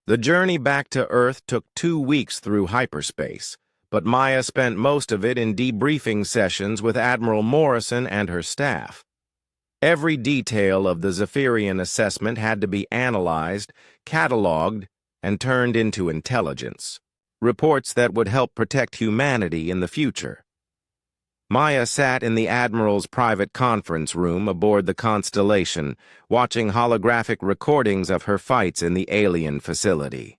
The journey back to Earth took 2 weeks through hyperspace, but Maya spent most of it in debriefing sessions with Admiral Morrison and her staff. Every detail of the Zephyrian assessment had to be analyzed, cataloged, and turned into intelligence, reports that would help protect humanity in the future. Maya sat in the Admiral's private conference room aboard the Constellation, watching holographic recordings of her fights in the alien facility.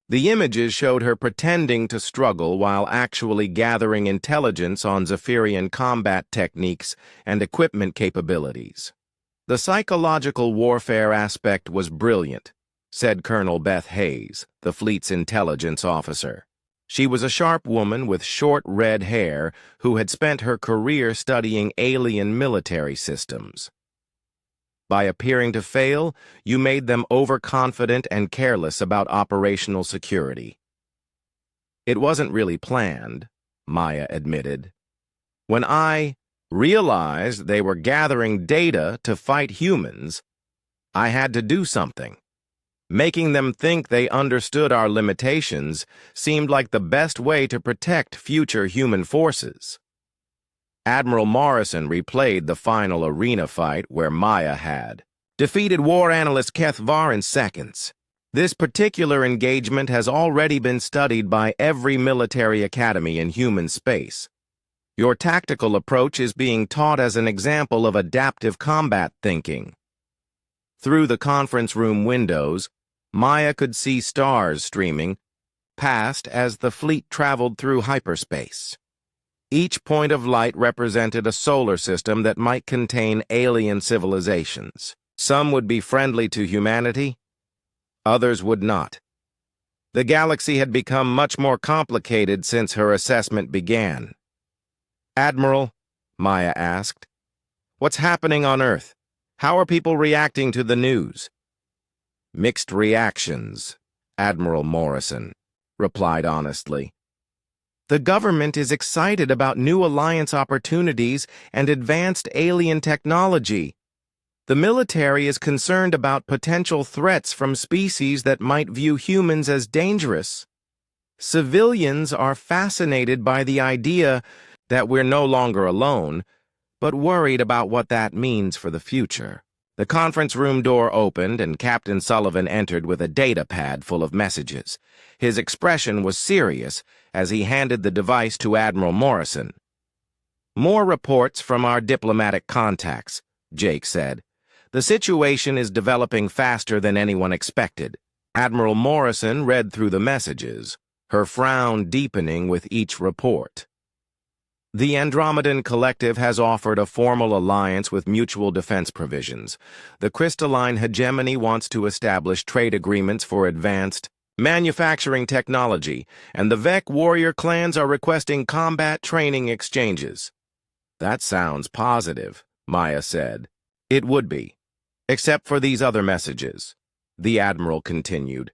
The images showed her pretending to struggle while actually gathering intelligence on Zephyrian combat techniques and equipment capabilities. The psychological warfare aspect was brilliant, said Colonel Beth Hayes, the fleet's intelligence officer. She was a sharp woman with short red hair who had spent her career studying alien military systems. By appearing to fail, you made them overconfident and careless about operational security. It wasn't really planned, Maya admitted. When I realized they were gathering data to fight humans, I had to do something. Making them think they understood our limitations seemed like the best way to protect future human forces. Admiral Morrison replayed the final arena fight where Maya had defeated war analyst Keth Var in seconds. This particular engagement has already been studied by every military academy in human space. Your tactical approach is being taught as an example of adaptive combat thinking. Through the conference room windows, Maya could see stars streaming past as the fleet traveled through hyperspace. Each point of light represented a solar system that might contain alien civilizations. Some would be friendly to humanity, others would not. The galaxy had become much more complicated since her assessment began. "Admiral," Maya asked, "what's happening on Earth? How are people reacting to the news?" "Mixed reactions," Admiral Morrison replied honestly. "The government is excited about new alliance opportunities and advanced alien technology. The military is concerned about potential threats from species that might view humans as dangerous. Civilians are fascinated by the idea that we're no longer alone, but worried about what that means for the future." The conference room door opened and Captain Sullivan entered with a data pad full of messages. His expression was serious as he handed the device to Admiral Morrison. "More reports from our diplomatic contacts," Jake said. "The situation is developing faster than anyone expected." Admiral Morrison read through the messages, her frown deepening with each report. "The Andromedan Collective has offered a formal alliance with mutual defense provisions. The crystalline hegemony wants to establish trade agreements for advanced manufacturing technology, and the Vec warrior clans are requesting combat training exchanges." "That sounds positive," Maya said. "It would be, except for these other messages," the Admiral continued.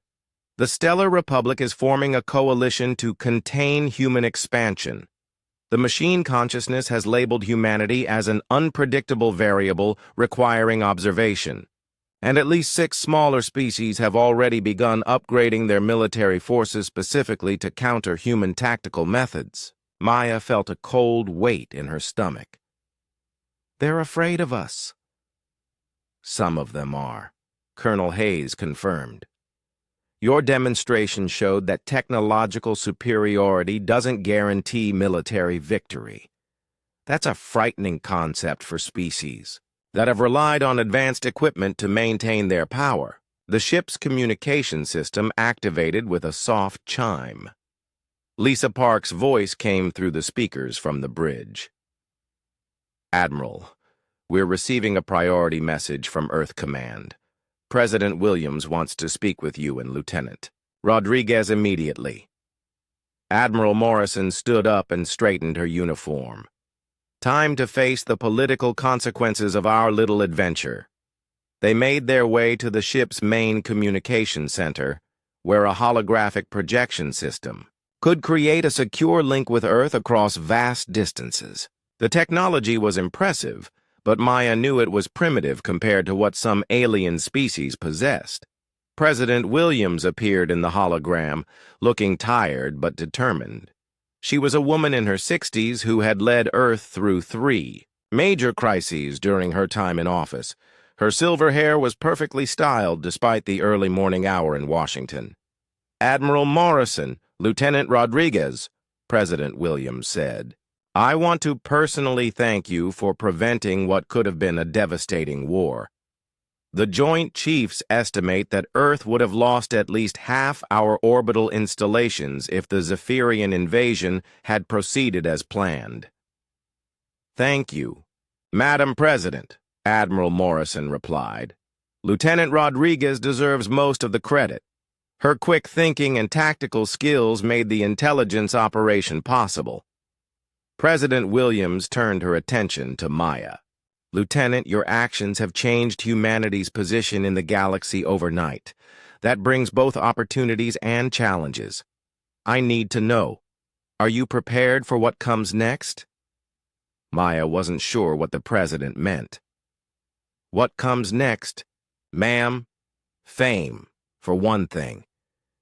"The Stellar Republic is forming a coalition to contain human expansion. The machine consciousness has labeled humanity as an unpredictable variable requiring observation, and at least 6 smaller species have already begun upgrading their military forces specifically to counter human tactical methods." Maya felt a cold weight in her stomach. "They're afraid of us." "Some of them are," Colonel Hayes confirmed. "Your demonstration showed that technological superiority doesn't guarantee military victory. That's a frightening concept for species that have relied on advanced equipment to maintain their power." The ship's communication system activated with a soft chime. Lisa Park's voice came through the speakers from the bridge. "Admiral, we're receiving a priority message from Earth Command. President Williams wants to speak with you and Lieutenant Rodriguez immediately." Admiral Morrison stood up and straightened her uniform. "Time to face the political consequences of our little adventure." They made their way to the ship's main communication center, where a holographic projection system could create a secure link with Earth across vast distances. The technology was impressive, but Maya knew it was primitive compared to what some alien species possessed. President Williams appeared in the hologram, looking tired but determined. She was a woman in her 60s who had led Earth through 3 major crises during her time in office. Her silver hair was perfectly styled despite the early morning hour in Washington. "Admiral Morrison, Lieutenant Rodriguez," President Williams said, "I want to personally thank you for preventing what could have been a devastating war. The Joint Chiefs estimate that Earth would have lost at least half our orbital installations if the Zephyrian invasion had proceeded as planned." "Thank you, Madam President," Admiral Morrison replied. "Lieutenant Rodriguez deserves most of the credit. Her quick thinking and tactical skills made the intelligence operation possible." President Williams turned her attention to Maya. "Lieutenant, your actions have changed humanity's position in the galaxy overnight. That brings both opportunities and challenges. I need to know, are you prepared for what comes next?" Maya wasn't sure what the president meant. "What comes next? Ma'am? Fame, for one thing.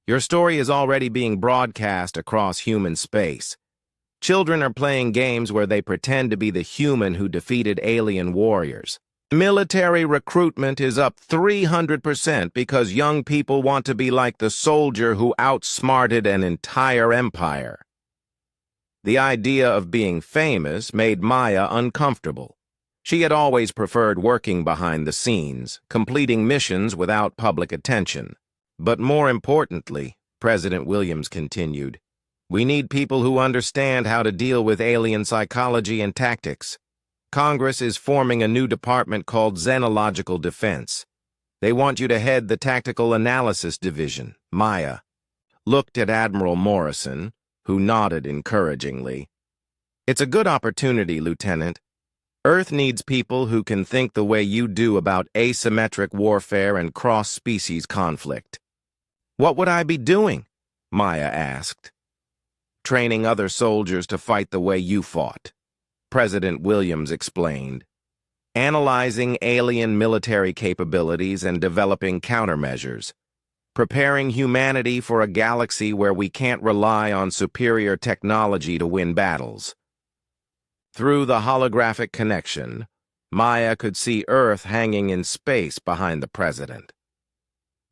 Your story is already being broadcast across human space. Children are playing games where they pretend to be the human who defeated alien warriors. Military recruitment is up 300% because young people want to be like the soldier who outsmarted an entire empire." The idea of being famous made Maya uncomfortable. She had always preferred working behind the scenes, completing missions without public attention. "But more importantly," President Williams continued, "we need people who understand how to deal with alien psychology and tactics. Congress is forming a new department called Xenological Defense. They want you to head the Tactical Analysis Division." Maya looked at Admiral Morrison, who nodded encouragingly. "It's a good opportunity, Lieutenant. Earth needs people who can think the way you do about asymmetric warfare and cross-species conflict." "What would I be doing?" Maya asked. "Training other soldiers to fight the way you fought," President Williams explained. "Analyzing alien military capabilities and developing countermeasures. Preparing humanity for a galaxy where we can't rely on superior technology to win battles." Through the holographic connection, Maya could see Earth hanging in space behind the president.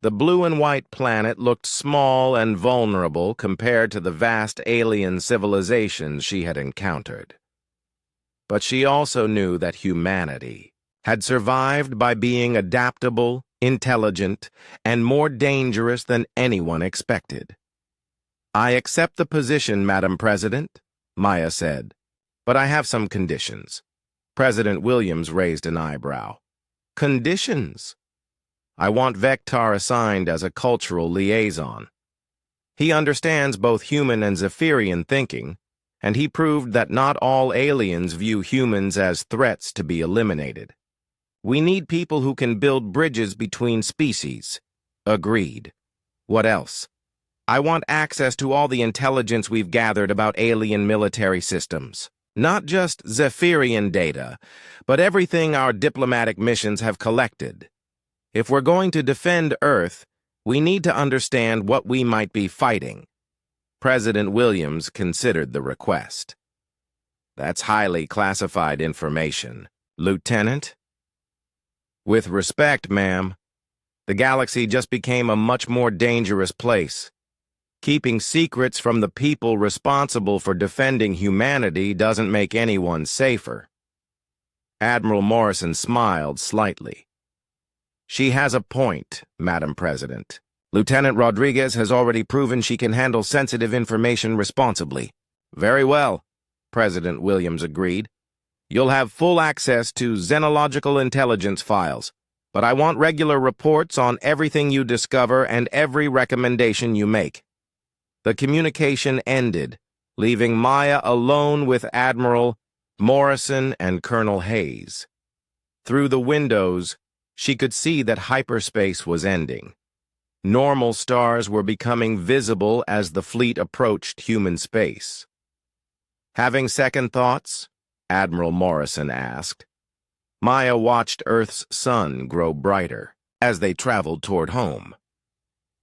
The blue and white planet looked small and vulnerable compared to the vast alien civilizations she had encountered. But she also knew that humanity had survived by being adaptable, intelligent, and more dangerous than anyone expected. "I accept the position, Madam President," Maya said, "but I have some conditions." President Williams raised an eyebrow. "Conditions?" "I want Vector assigned as a cultural liaison. He understands both human and Zephyrian thinking, and he proved that not all aliens view humans as threats to be eliminated. We need people who can build bridges between species." "Agreed. What else?" "I want access to all the intelligence we've gathered about alien military systems. Not just Zephyrian data, but everything our diplomatic missions have collected. If we're going to defend Earth, we need to understand what we might be fighting." President Williams considered the request. "That's highly classified information, Lieutenant." "With respect, ma'am, the galaxy just became a much more dangerous place. Keeping secrets from the people responsible for defending humanity doesn't make anyone safer." Admiral Morrison smiled slightly. "She has a point, Madam President. Lieutenant Rodriguez has already proven she can handle sensitive information responsibly." "Very well," President Williams agreed. "You'll have full access to xenological intelligence files, but I want regular reports on everything you discover and every recommendation you make." The communication ended, leaving Maya alone with Admiral Morrison and Colonel Hayes. Through the windows, she could see that hyperspace was ending. Normal stars were becoming visible as the fleet approached human space. "Having second thoughts?" Admiral Morrison asked. Maya watched Earth's sun grow brighter as they traveled toward home.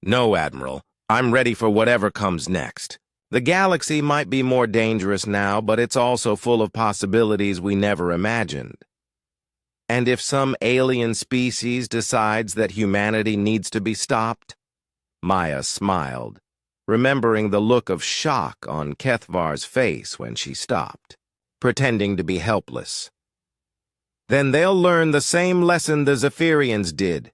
No, Admiral. I'm ready for whatever comes next. The galaxy might be more dangerous now, but it's also full of possibilities we never imagined. And if some alien species decides that humanity needs to be stopped? Maya smiled, remembering the look of shock on Kethvar's face when she stopped, pretending to be helpless. Then they'll learn the same lesson the Zephyrians did.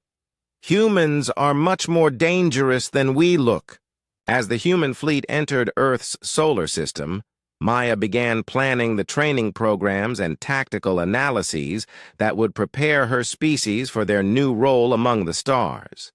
Humans are much more dangerous than we look. As the human fleet entered Earth's solar system, Maya began planning the training programs and tactical analyses that would prepare her species for their new role among the stars.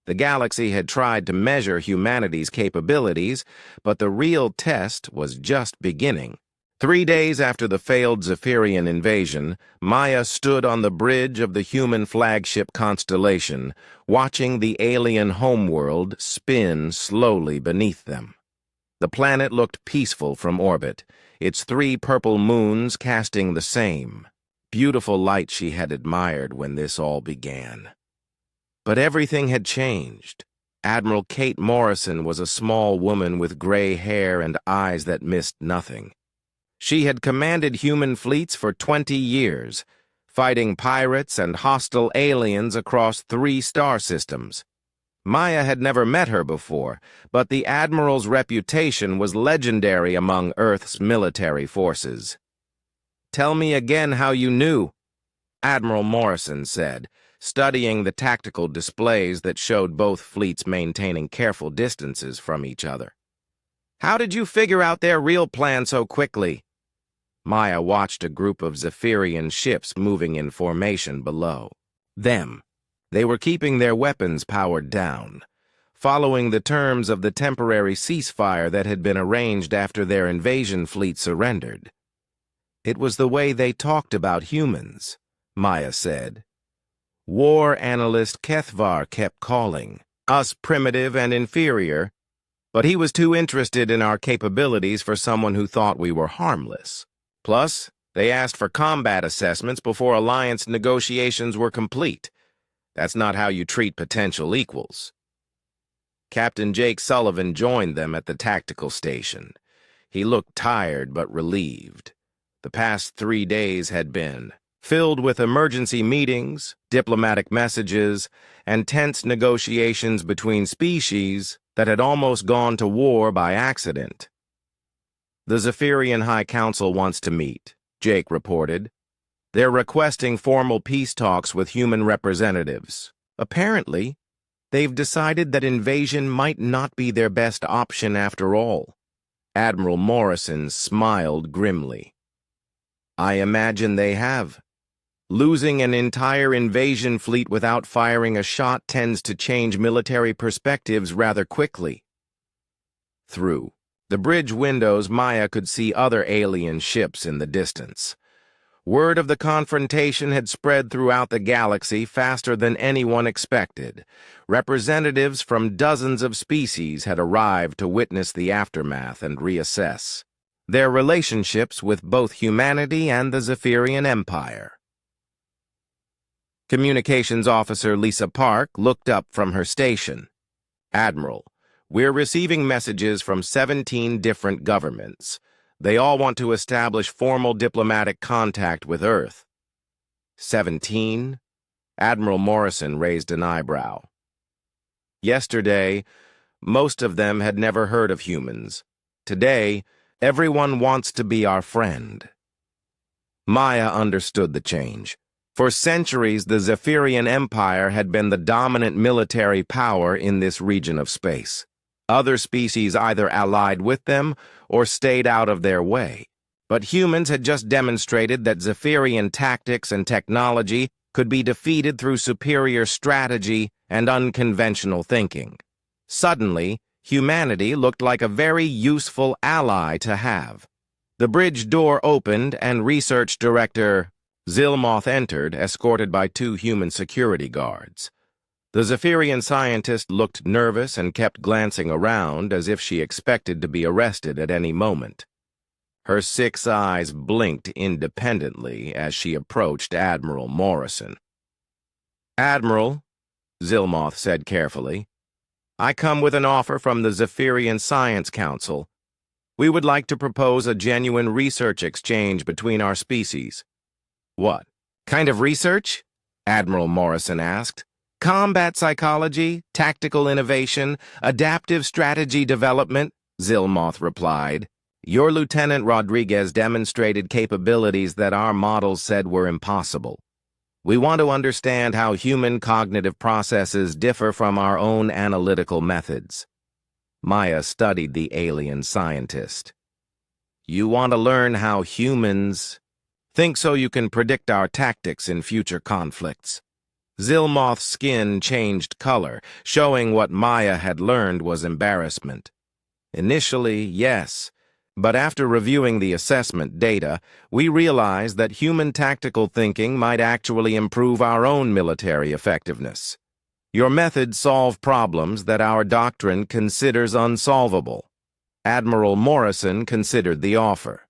The galaxy had tried to measure humanity's capabilities, but the real test was just beginning. 3 days after the failed Zephyrian invasion, Maya stood on the bridge of the human flagship Constellation, watching the alien homeworld spin slowly beneath them. The planet looked peaceful from orbit, its 3 purple moons casting the same beautiful light she had admired when this all began. But everything had changed. Admiral Kate Morrison was a small woman with gray hair and eyes that missed nothing. She had commanded human fleets for 20 years, fighting pirates and hostile aliens across 3 star systems. Maya had never met her before, but the Admiral's reputation was legendary among Earth's military forces. "Tell me again how you knew," Admiral Morrison said, studying the tactical displays that showed both fleets maintaining careful distances from each other. "How did you figure out their real plan so quickly?" Maya watched a group of Zephyrian ships moving in formation below them. They were keeping their weapons powered down, following the terms of the temporary ceasefire that had been arranged after their invasion fleet surrendered. "It was the way they talked about humans," Maya said. "War analyst Kethvar kept calling us primitive and inferior, but he was too interested in our capabilities for someone who thought we were harmless. Plus, they asked for combat assessments before alliance negotiations were complete. That's not how you treat potential equals." Captain Jake Sullivan joined them at the tactical station. He looked tired but relieved. The past 3 days had been filled with emergency meetings, diplomatic messages, and tense negotiations between species that had almost gone to war by accident. "The Zephyrian High Council wants to meet," Jake reported. "They're requesting formal peace talks with human representatives. Apparently, they've decided that invasion might not be their best option after all." Admiral Morrison smiled grimly. "I imagine they have. Losing an entire invasion fleet without firing a shot tends to change military perspectives rather quickly." Through the bridge windows, Maya could see other alien ships in the distance. Word of the confrontation had spread throughout the galaxy faster than anyone expected. Representatives from dozens of species had arrived to witness the aftermath and reassess their relationships with both humanity and the Zephyrian Empire. Communications Officer Lisa Park looked up from her station. "Admiral, we're receiving messages from 17 different governments. They all want to establish formal diplomatic contact with Earth." 17? Admiral Morrison raised an eyebrow. Yesterday, most of them had never heard of humans. Today, everyone wants to be our friend. Maya understood the change. For centuries, the Zephyrian Empire had been the dominant military power in this region of space. Other species either allied with them or stayed out of their way. But humans had just demonstrated that Zephyrian tactics and technology could be defeated through superior strategy and unconventional thinking. Suddenly, humanity looked like a very useful ally to have. The bridge door opened and Research Director Zilmoth entered, escorted by 2 human security guards. The Zephyrian scientist looked nervous and kept glancing around as if she expected to be arrested at any moment. Her 6 eyes blinked independently as she approached Admiral Morrison. "Admiral," Zilmoth said carefully, I come with an offer from the Zephyrian Science Council. We would like to propose a genuine research exchange between our species. What kind of research? Admiral Morrison asked. Combat psychology, tactical innovation, adaptive strategy development, Zilmoth replied. Your Lieutenant Rodriguez demonstrated capabilities that our models said were impossible. We want to understand how human cognitive processes differ from our own analytical methods. Maya studied the alien scientist. You want to learn how humans think so you can predict our tactics in future conflicts. Zilmoth's skin changed color, showing what Maya had learned was embarrassment. Initially, yes, but after reviewing the assessment data, we realized that human tactical thinking might actually improve our own military effectiveness. Your methods solve problems that our doctrine considers unsolvable. Admiral Morrison considered the offer.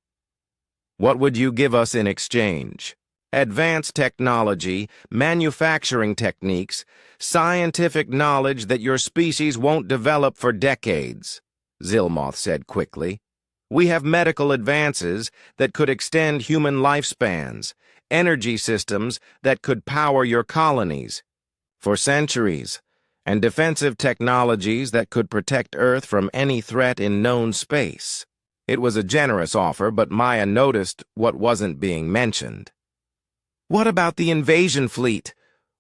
What would you give us in exchange? Advanced technology, manufacturing techniques, scientific knowledge that your species won't develop for decades, Zilmoth said quickly. We have medical advances that could extend human lifespans, energy systems that could power your colonies for centuries, and defensive technologies that could protect Earth from any threat in known space. It was a generous offer, but Maya noticed what wasn't being mentioned. What about the invasion fleet?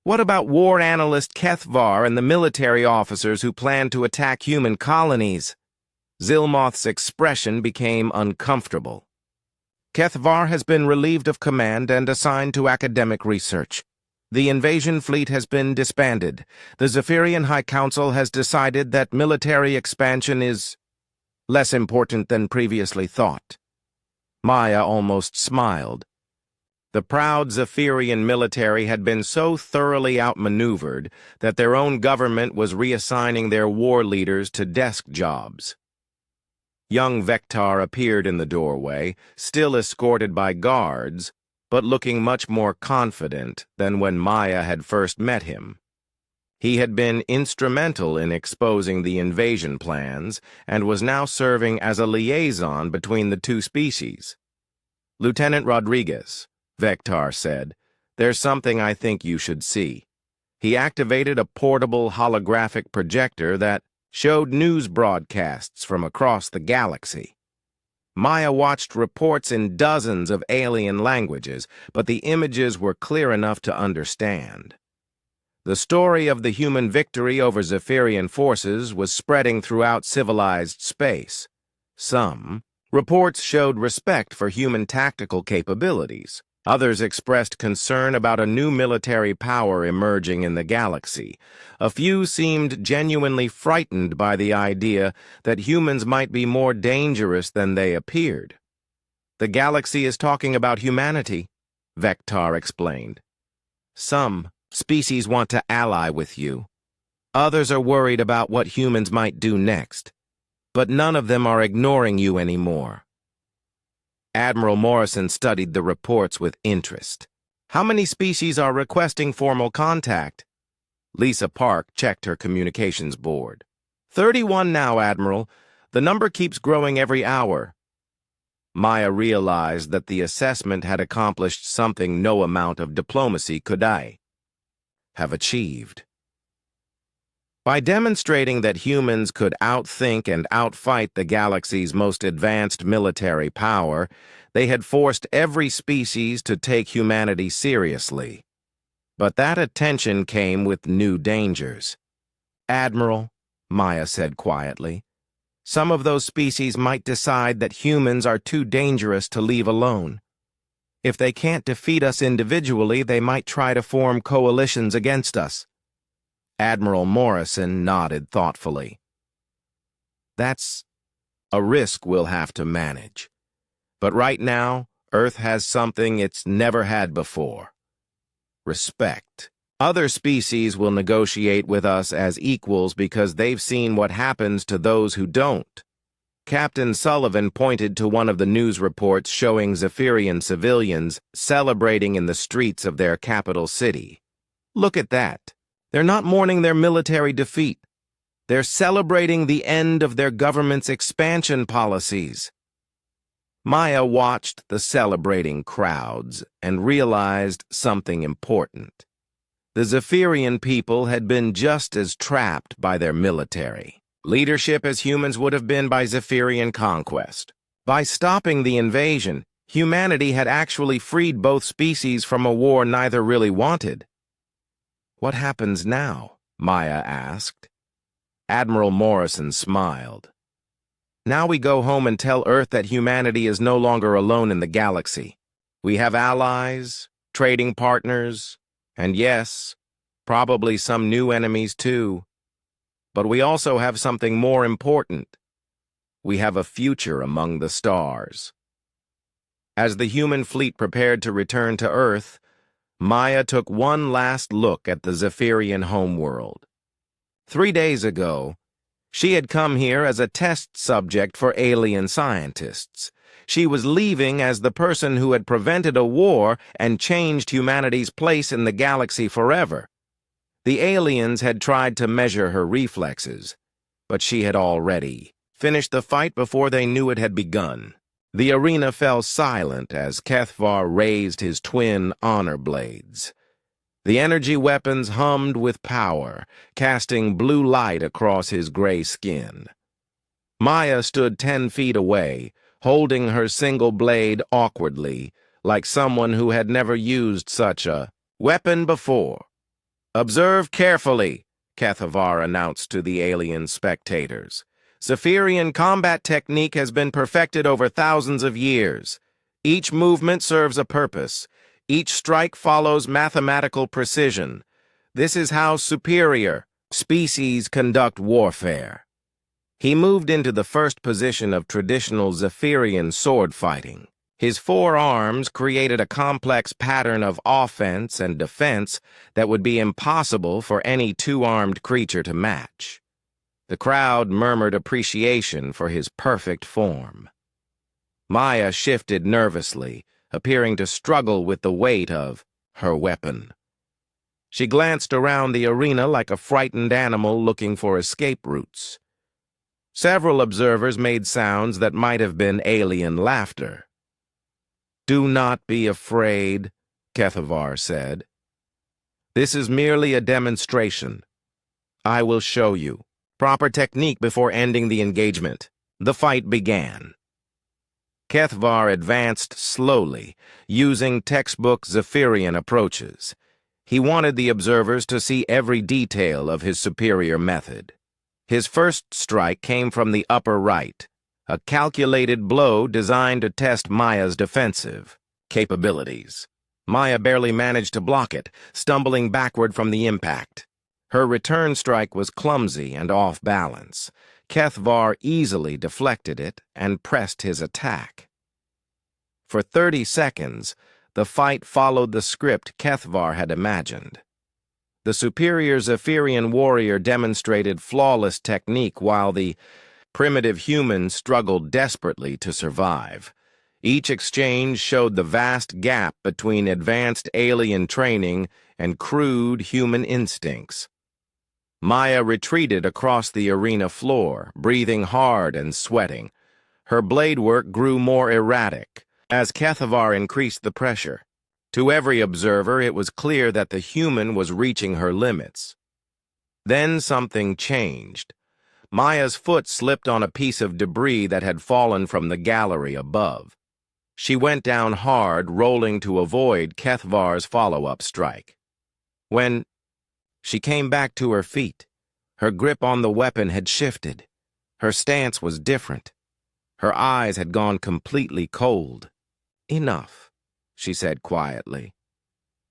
What about war analyst Kethvar and the military officers who plan to attack human colonies? Zilmoth's expression became uncomfortable. Kethvar has been relieved of command and assigned to academic research. The invasion fleet has been disbanded. The Zephyrian High Council has decided that military expansion is less important than previously thought. Maya almost smiled. The proud Zephyrian military had been so thoroughly outmaneuvered that their own government was reassigning their war leaders to desk jobs. Young Vectar appeared in the doorway, still escorted by guards, but looking much more confident than when Maya had first met him. He had been instrumental in exposing the invasion plans and was now serving as a liaison between the two species. Lieutenant Rodriguez, Vectar said, there's something I think you should see. He activated a portable holographic projector that showed news broadcasts from across the galaxy. Maya watched reports in dozens of alien languages, but the images were clear enough to understand. The story of the human victory over Zephyrian forces was spreading throughout civilized space. Some reports showed respect for human tactical capabilities. Others expressed concern about a new military power emerging in the galaxy. A few seemed genuinely frightened by the idea that humans might be more dangerous than they appeared. The galaxy is talking about humanity, Vectar explained. Some species want to ally with you. Others are worried about what humans might do next. But none of them are ignoring you anymore. Admiral Morrison studied the reports with interest. How many species are requesting formal contact? Lisa Park checked her communications board. 31 now, Admiral. The number keeps growing every hour. Maya realized that the assessment had accomplished something no amount of diplomacy could have achieved. By demonstrating that humans could outthink and outfight the galaxy's most advanced military power, they had forced every species to take humanity seriously. But that attention came with new dangers. Admiral, Maya said quietly, some of those species might decide that humans are too dangerous to leave alone. If they can't defeat us individually, they might try to form coalitions against us. Admiral Morrison nodded thoughtfully. That's a risk we'll have to manage. But right now, Earth has something it's never had before. Respect. Other species will negotiate with us as equals because they've seen what happens to those who don't. Captain Sullivan pointed to one of the news reports showing Zephyrian civilians celebrating in the streets of their capital city. Look at that. They're not mourning their military defeat. They're celebrating the end of their government's expansion policies. Maya watched the celebrating crowds and realized something important. The Zephyrian people had been just as trapped by their military leadership as humans would have been by Zephyrian conquest. By stopping the invasion, humanity had actually freed both species from a war neither really wanted. "What happens now?" Maya asked. Admiral Morrison smiled. "Now we go home and tell Earth that humanity is no longer alone in the galaxy. We have allies, trading partners, and yes, probably some new enemies too. But we also have something more important. We have a future among the stars." As the human fleet prepared to return to Earth, Maya took one last look at the Zephyrian homeworld. 3 days ago, she had come here as a test subject for alien scientists. She was leaving as the person who had prevented a war and changed humanity's place in the galaxy forever. The aliens had tried to measure her reflexes, but she had already finished the fight before they knew it had begun. The arena fell silent as Kethvar raised his twin honor blades. The energy weapons hummed with power, casting blue light across his gray skin. Maya stood 10 feet away, holding her single blade awkwardly, like someone who had never used such a weapon before. "Observe carefully," Kethvar announced to the alien spectators. "Zephyrian combat technique has been perfected over thousands of years. Each movement serves a purpose. Each strike follows mathematical precision. This is how superior species conduct warfare." He moved into the first position of traditional Zephyrian sword fighting. His 4 arms created a complex pattern of offense and defense that would be impossible for any 2-armed creature to match. The crowd murmured appreciation for his perfect form. Maya shifted nervously, appearing to struggle with the weight of her weapon. She glanced around the arena like a frightened animal looking for escape routes. Several observers made sounds that might have been alien laughter. "Do not be afraid," Kethvar said. "This is merely a demonstration. I will show you proper technique before ending the engagement." The fight began. Kethvar advanced slowly, using textbook Zephyrian approaches. He wanted the observers to see every detail of his superior method. His first strike came from the upper right, a calculated blow designed to test Maya's defensive capabilities. Maya barely managed to block it, stumbling backward from the impact. Her return strike was clumsy and off balance. Kethvar easily deflected it and pressed his attack. For 30 seconds, the fight followed the script Kethvar had imagined. The superior Zephyrian warrior demonstrated flawless technique while the primitive humans struggled desperately to survive. Each exchange showed the vast gap between advanced alien training and crude human instincts. Maya retreated across the arena floor, breathing hard and sweating. Her blade work grew more erratic as Kethvar increased the pressure. To every observer, it was clear that the human was reaching her limits. Then something changed. Maya's foot slipped on a piece of debris that had fallen from the gallery above. She went down hard, rolling to avoid Kethvar's follow-up strike. When she came back to her feet, her grip on the weapon had shifted. Her stance was different. Her eyes had gone completely cold. "Enough," she said quietly.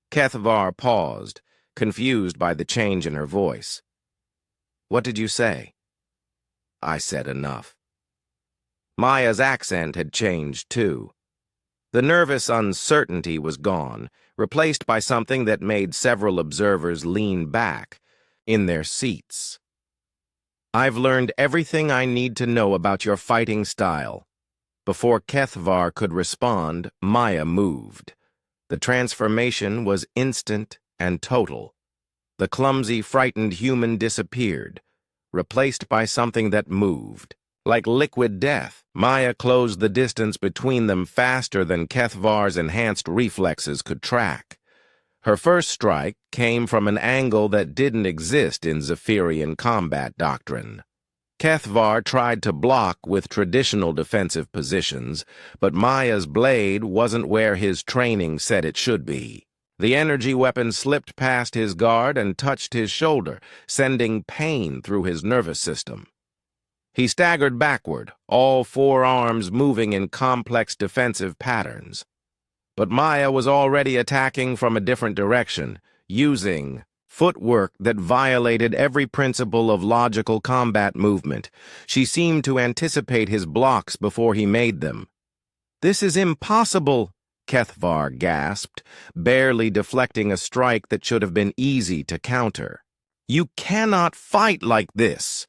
Kethvar paused, confused by the change in her voice. "What did you say?" "I said enough." Maya's accent had changed, too. The nervous uncertainty was gone, replaced by something that made several observers lean back in their seats. "I've learned everything I need to know about your fighting style." Before Kethvar could respond, Maya moved. The transformation was instant and total. The clumsy, frightened human disappeared. replaced by something that moved. Like liquid death, Maya closed the distance between them faster than Kethvar's enhanced reflexes could track. Her first strike came from an angle that didn't exist in Zephyrian combat doctrine. Kethvar tried to block with traditional defensive positions, but Maya's blade wasn't where his training said it should be. The energy weapon slipped past his guard and touched his shoulder, sending pain through his nervous system. He staggered backward, all four arms moving in complex defensive patterns. But Maya was already attacking from a different direction, using footwork that violated every principle of logical combat movement. She seemed to anticipate his blocks before he made them. "This is impossible," Kethvar gasped, barely deflecting a strike that should have been easy to counter. "You cannot fight like this."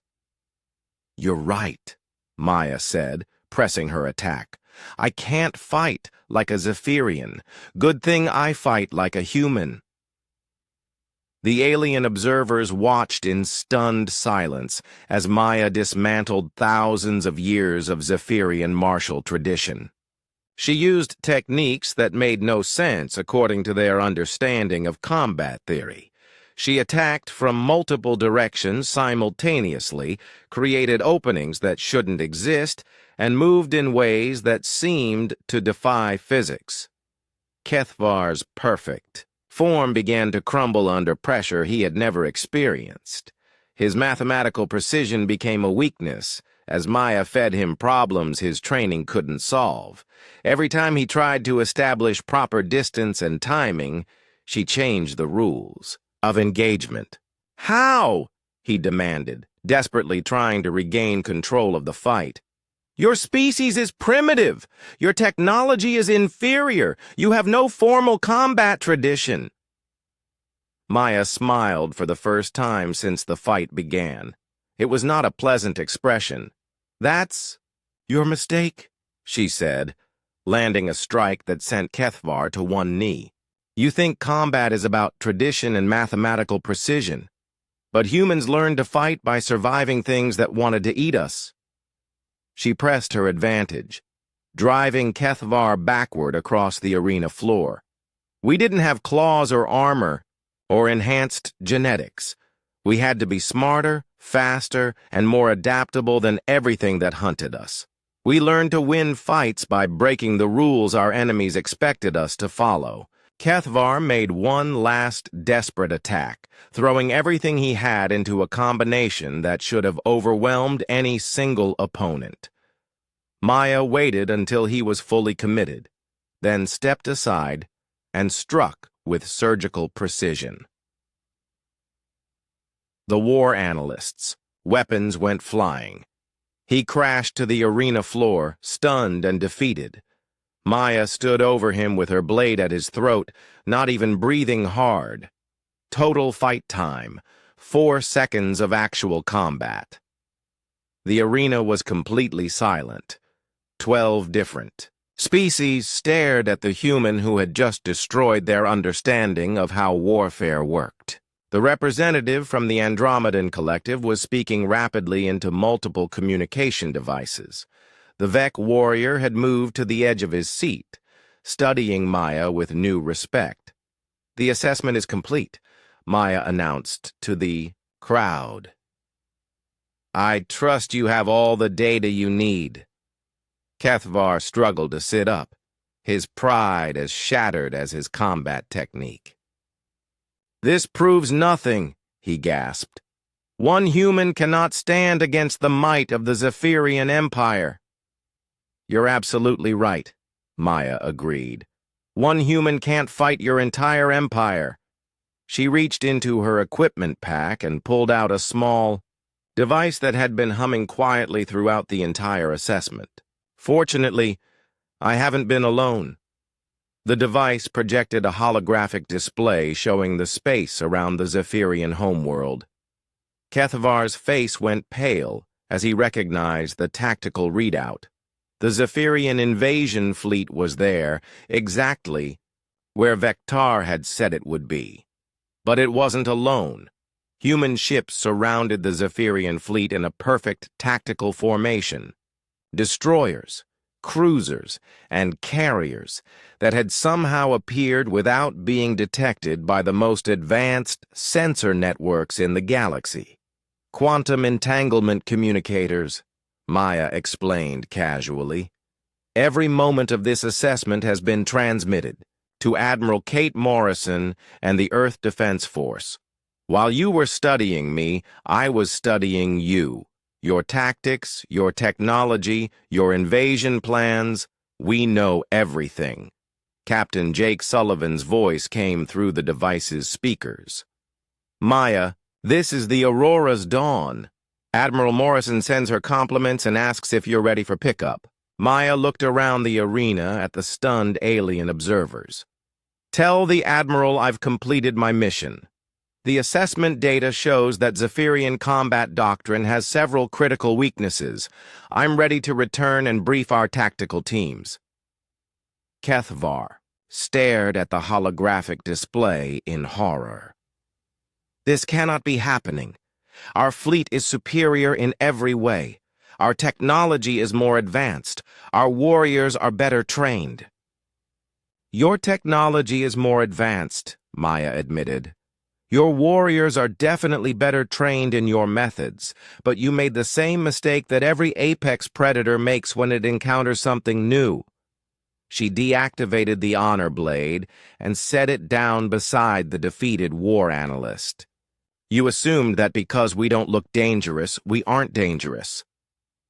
"You're right," Maya said, pressing her attack. "I can't fight like a Zephyrian. Good thing I fight like a human." The alien observers watched in stunned silence as Maya dismantled thousands of years of Zephyrian martial tradition. She used techniques that made no sense according to their understanding of combat theory. She attacked from multiple directions simultaneously, created openings that shouldn't exist, and moved in ways that seemed to defy physics. Kethvar's perfect form began to crumble under pressure he had never experienced. His mathematical precision became a weakness, as Maya fed him problems his training couldn't solve. Every time he tried to establish proper distance and timing, she changed the rules of engagement. "How?" he demanded, desperately trying to regain control of the fight. "Your species is primitive. Your technology is inferior. You have no formal combat tradition." Maya smiled for the first time since the fight began. It was not a pleasant expression. "That's your mistake," she said, landing a strike that sent Kethvar to one knee. "You think combat is about tradition and mathematical precision, but humans learned to fight by surviving things that wanted to eat us." She pressed her advantage, driving Kethvar backward across the arena floor. "We didn't have claws or armor or enhanced genetics. We had to be smarter, faster, and more adaptable than everything that hunted us. We learned to win fights by breaking the rules our enemies expected us to follow." Kethvar made one last desperate attack, throwing everything he had into a combination that should have overwhelmed any single opponent. Maya waited until he was fully committed, then stepped aside and struck with surgical precision. The war analysts. Weapons went flying. He crashed to the arena floor, stunned and defeated. Maya stood over him with her blade at his throat, not even breathing hard. Total fight time, 4 seconds of actual combat. The arena was completely silent. 12 different species stared at the human who had just destroyed their understanding of how warfare worked. The representative from the Andromedan Collective was speaking rapidly into multiple communication devices. The Vec warrior had moved to the edge of his seat, studying Maya with new respect. "The assessment is complete," Maya announced to the crowd. "I trust you have all the data you need." Kethvar struggled to sit up, his pride as shattered as his combat technique. "This proves nothing," he gasped. "One human cannot stand against the might of the Zephyrian Empire." "You're absolutely right," Maya agreed. "One human can't fight your entire empire." She reached into her equipment pack and pulled out a small device that had been humming quietly throughout the entire assessment. "Fortunately, I haven't been alone." The device projected a holographic display showing the space around the Zephyrian homeworld. Kethvar's face went pale as he recognized the tactical readout. The Zephyrian invasion fleet was there, exactly where Vectar had said it would be. But it wasn't alone. Human ships surrounded the Zephyrian fleet in a perfect tactical formation. Destroyers, cruisers, and carriers that had somehow appeared without being detected by the most advanced sensor networks in the galaxy. Quantum entanglement communicators, Maya explained casually. Every moment of this assessment has been transmitted to Admiral Kate Morrison and the Earth Defense Force. While you were studying me, I was studying you. Your tactics, your technology, your invasion plans, we know everything. Captain Jake Sullivan's voice came through the device's speakers. Maya, this is the Aurora's dawn. Admiral Morrison sends her compliments and asks if you're ready for pickup. Maya looked around the arena at the stunned alien observers. Tell the Admiral I've completed my mission. The assessment data shows that Zephyrian combat doctrine has several critical weaknesses. I'm ready to return and brief our tactical teams. Kethvar stared at the holographic display in horror. This cannot be happening. Our fleet is superior in every way. Our technology is more advanced. Our warriors are better trained. Your technology is more advanced, Maya admitted. Your warriors are definitely better trained in your methods, but you made the same mistake that every apex predator makes when it encounters something new. She deactivated the honor blade and set it down beside the defeated war analyst. You assumed that because we don't look dangerous, we aren't dangerous.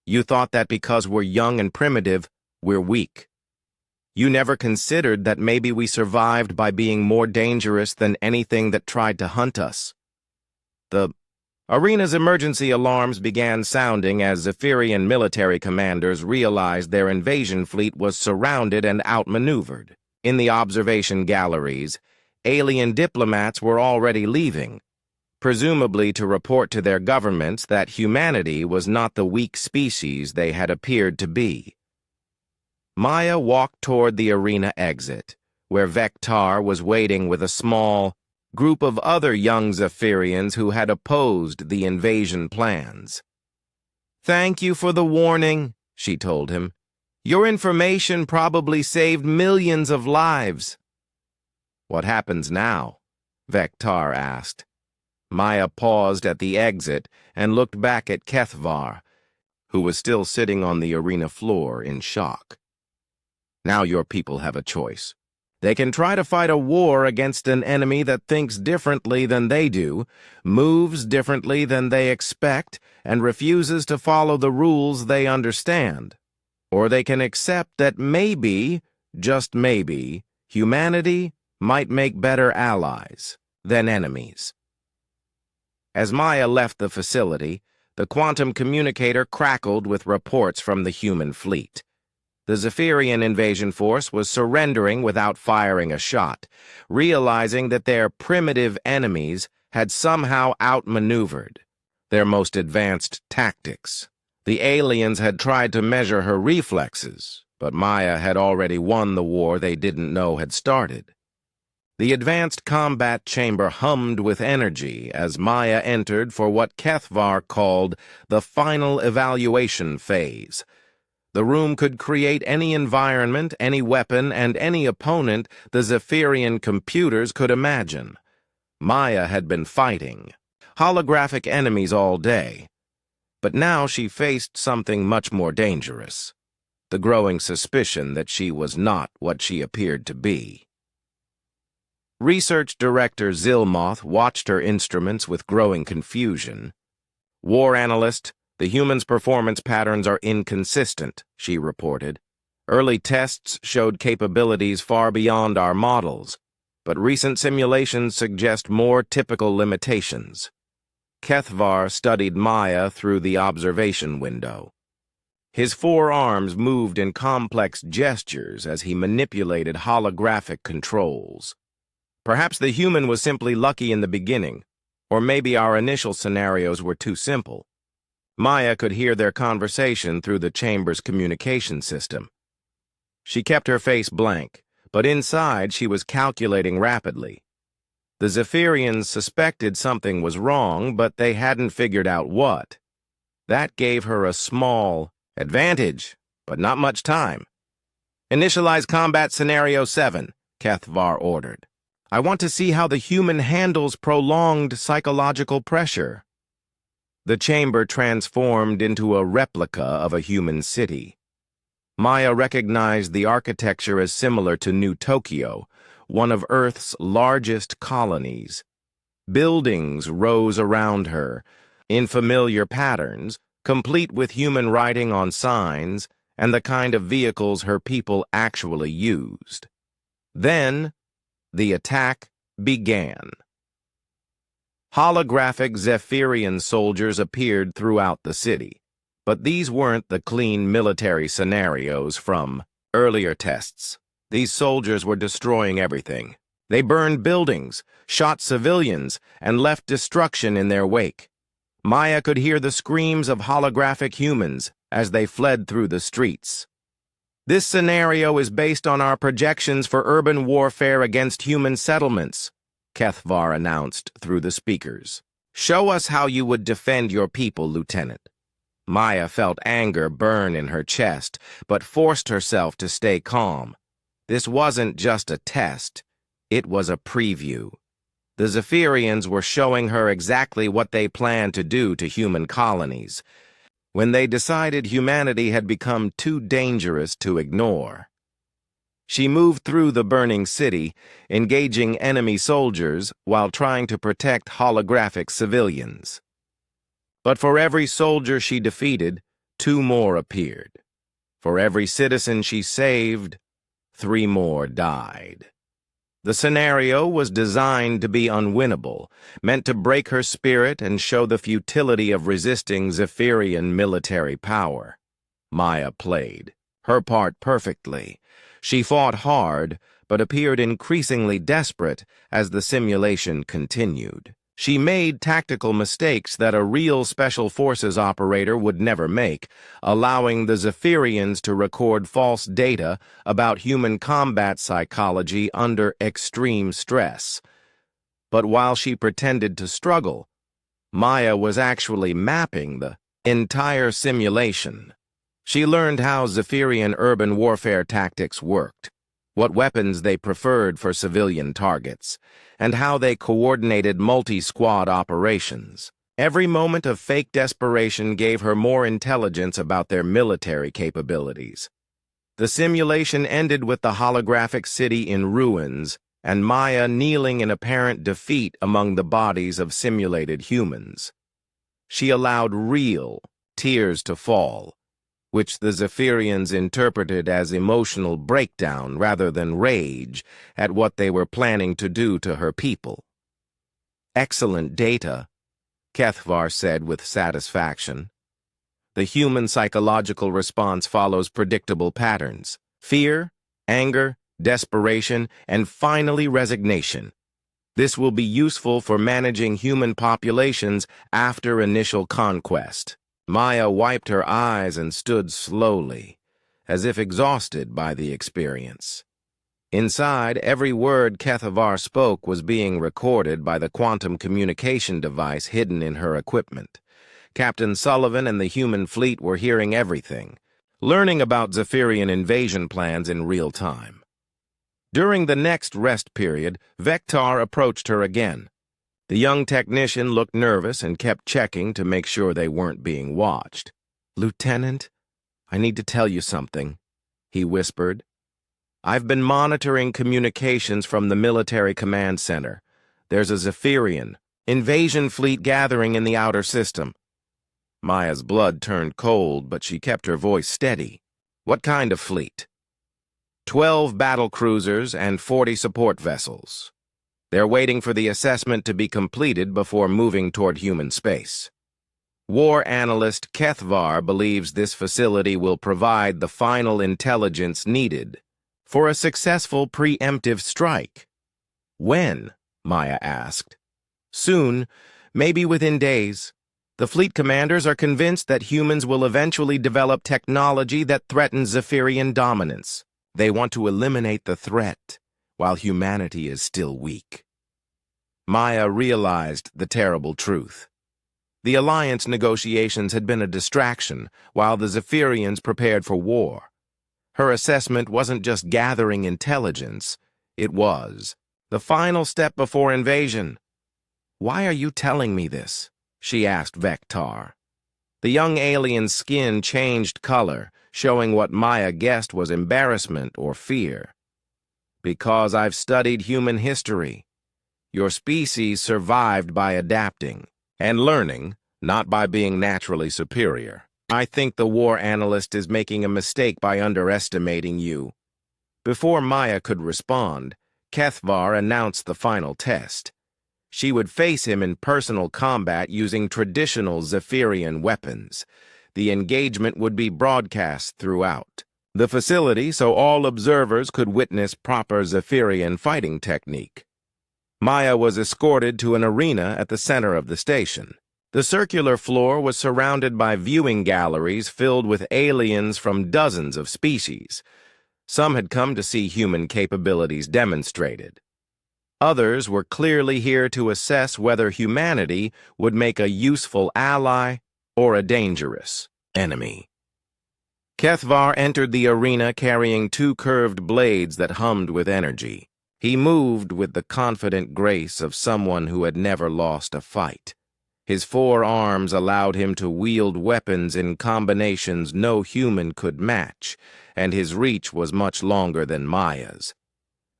You thought that because we're young and primitive, we're weak. You never considered that maybe we survived by being more dangerous than anything that tried to hunt us. The arena's emergency alarms began sounding as Zephyrian military commanders realized their invasion fleet was surrounded and outmaneuvered. In the observation galleries, alien diplomats were already leaving, presumably to report to their governments that humanity was not the weak species they had appeared to be. Maya walked toward the arena exit, where Vectar was waiting with a small group of other young Zephyrians who had opposed the invasion plans. Thank you for the warning, she told him. Your information probably saved millions of lives. What happens now? Vectar asked. Maya paused at the exit and looked back at Kethvar, who was still sitting on the arena floor in shock. Now your people have a choice. They can try to fight a war against an enemy that thinks differently than they do, moves differently than they expect, and refuses to follow the rules they understand. Or they can accept that maybe, just maybe, humanity might make better allies than enemies. As Maya left the facility, the quantum communicator crackled with reports from the human fleet. The Zephyrian invasion force was surrendering without firing a shot, realizing that their primitive enemies had somehow outmaneuvered their most advanced tactics. The aliens had tried to measure her reflexes, but Maya had already won the war they didn't know had started. The advanced combat chamber hummed with energy as Maya entered for what Kethvar called the final evaluation phase. The room could create any environment, any weapon, and any opponent the Zephyrian computers could imagine. Maya had been fighting holographic enemies all day, but now she faced something much more dangerous, the growing suspicion that she was not what she appeared to be. Research Director Zilmoth watched her instruments with growing confusion. War Analyst, the humans' performance patterns are inconsistent, she reported. Early tests showed capabilities far beyond our models, but recent simulations suggest more typical limitations. Kethvar studied Maya through the observation window. His four arms moved in complex gestures as he manipulated holographic controls. Perhaps the human was simply lucky in the beginning, or maybe our initial scenarios were too simple. Maya could hear their conversation through the chamber's communication system. She kept her face blank, but inside she was calculating rapidly. The Zephyrians suspected something was wrong, but they hadn't figured out what. That gave her a small advantage, but not much time. "Initialize combat scenario 7, Kethvar ordered. "I want to see how the human handles prolonged psychological pressure." The chamber transformed into a replica of a human city. Maya recognized the architecture as similar to New Tokyo, one of Earth's largest colonies. Buildings rose around her, in familiar patterns, complete with human writing on signs and the kind of vehicles her people actually used. Then, the attack began. Holographic Zephyrian soldiers appeared throughout the city, but these weren't the clean military scenarios from earlier tests. These soldiers were destroying everything. They burned buildings, shot civilians, and left destruction in their wake. Maya could hear the screams of holographic humans as they fled through the streets. "This scenario is based on our projections for urban warfare against human settlements," Kethvar announced through the speakers. "Show us how you would defend your people, Lieutenant." Maya felt anger burn in her chest, but forced herself to stay calm. This wasn't just a test, it was a preview. The Zephyrians were showing her exactly what they planned to do to human colonies, when they decided humanity had become too dangerous to ignore. She moved through the burning city, engaging enemy soldiers while trying to protect holographic civilians. But for every soldier she defeated, 2 more appeared. For every citizen she saved, 3 more died. The scenario was designed to be unwinnable, meant to break her spirit and show the futility of resisting Zephyrian military power. Maya played her part perfectly. She fought hard, but appeared increasingly desperate as the simulation continued. She made tactical mistakes that a real Special Forces operator would never make, allowing the Zephyrians to record false data about human combat psychology under extreme stress. But while she pretended to struggle, Maya was actually mapping the entire simulation. She learned how Zephyrian urban warfare tactics worked, what weapons they preferred for civilian targets, and how they coordinated multi-squad operations. Every moment of fake desperation gave her more intelligence about their military capabilities. The simulation ended with the holographic city in ruins and Maya kneeling in apparent defeat among the bodies of simulated humans. She allowed real tears to fall, which the Zephyrians interpreted as emotional breakdown rather than rage at what they were planning to do to her people. "Excellent data," Kethvar said with satisfaction. The human psychological response follows predictable patterns: fear, anger, desperation, and finally resignation. This will be useful for managing human populations after initial conquest. Maya wiped her eyes and stood slowly, as if exhausted by the experience. Inside, every word Kethvar spoke was being recorded by the quantum communication device hidden in her equipment. Captain Sullivan and the human fleet were hearing everything, learning about Zephyrian invasion plans in real time. During the next rest period, Vector approached her again. The young technician looked nervous and kept checking to make sure they weren't being watched. "Lieutenant, I need to tell you something," he whispered. "I've been monitoring communications from the military command center. There's a Zephyrian invasion fleet gathering in the outer system." Maya's blood turned cold, but she kept her voice steady. "What kind of fleet?" 12 battle cruisers and 40 support vessels. They're waiting for the assessment to be completed before moving toward human space. War analyst Kethvar believes this facility will provide the final intelligence needed for a successful preemptive strike. "When?" Maya asked. "Soon, maybe within days. The fleet commanders are convinced that humans will eventually develop technology that threatens Zephyrian dominance. They want to eliminate the threat while humanity is still weak." Maya realized the terrible truth. The alliance negotiations had been a distraction, while the Zephyrians prepared for war. Her assessment wasn't just gathering intelligence, it was the final step before invasion. "Why are you telling me this?" she asked Vector. The young alien's skin changed color, showing what Maya guessed was embarrassment or fear. "Because I've studied human history. Your species survived by adapting and learning, not by being naturally superior. I think the war analyst is making a mistake by underestimating you." Before Maya could respond, Kethvar announced the final test. She would face him in personal combat using traditional Zephyrian weapons. The engagement would be broadcast throughout the facility so all observers could witness proper Zephyrian fighting technique. Maya was escorted to an arena at the center of the station. The circular floor was surrounded by viewing galleries filled with aliens from dozens of species. Some had come to see human capabilities demonstrated. Others were clearly here to assess whether humanity would make a useful ally or a dangerous enemy. Kethvar entered the arena carrying two curved blades that hummed with energy. He moved with the confident grace of someone who had never lost a fight. His 4 arms allowed him to wield weapons in combinations no human could match, and his reach was much longer than Maya's.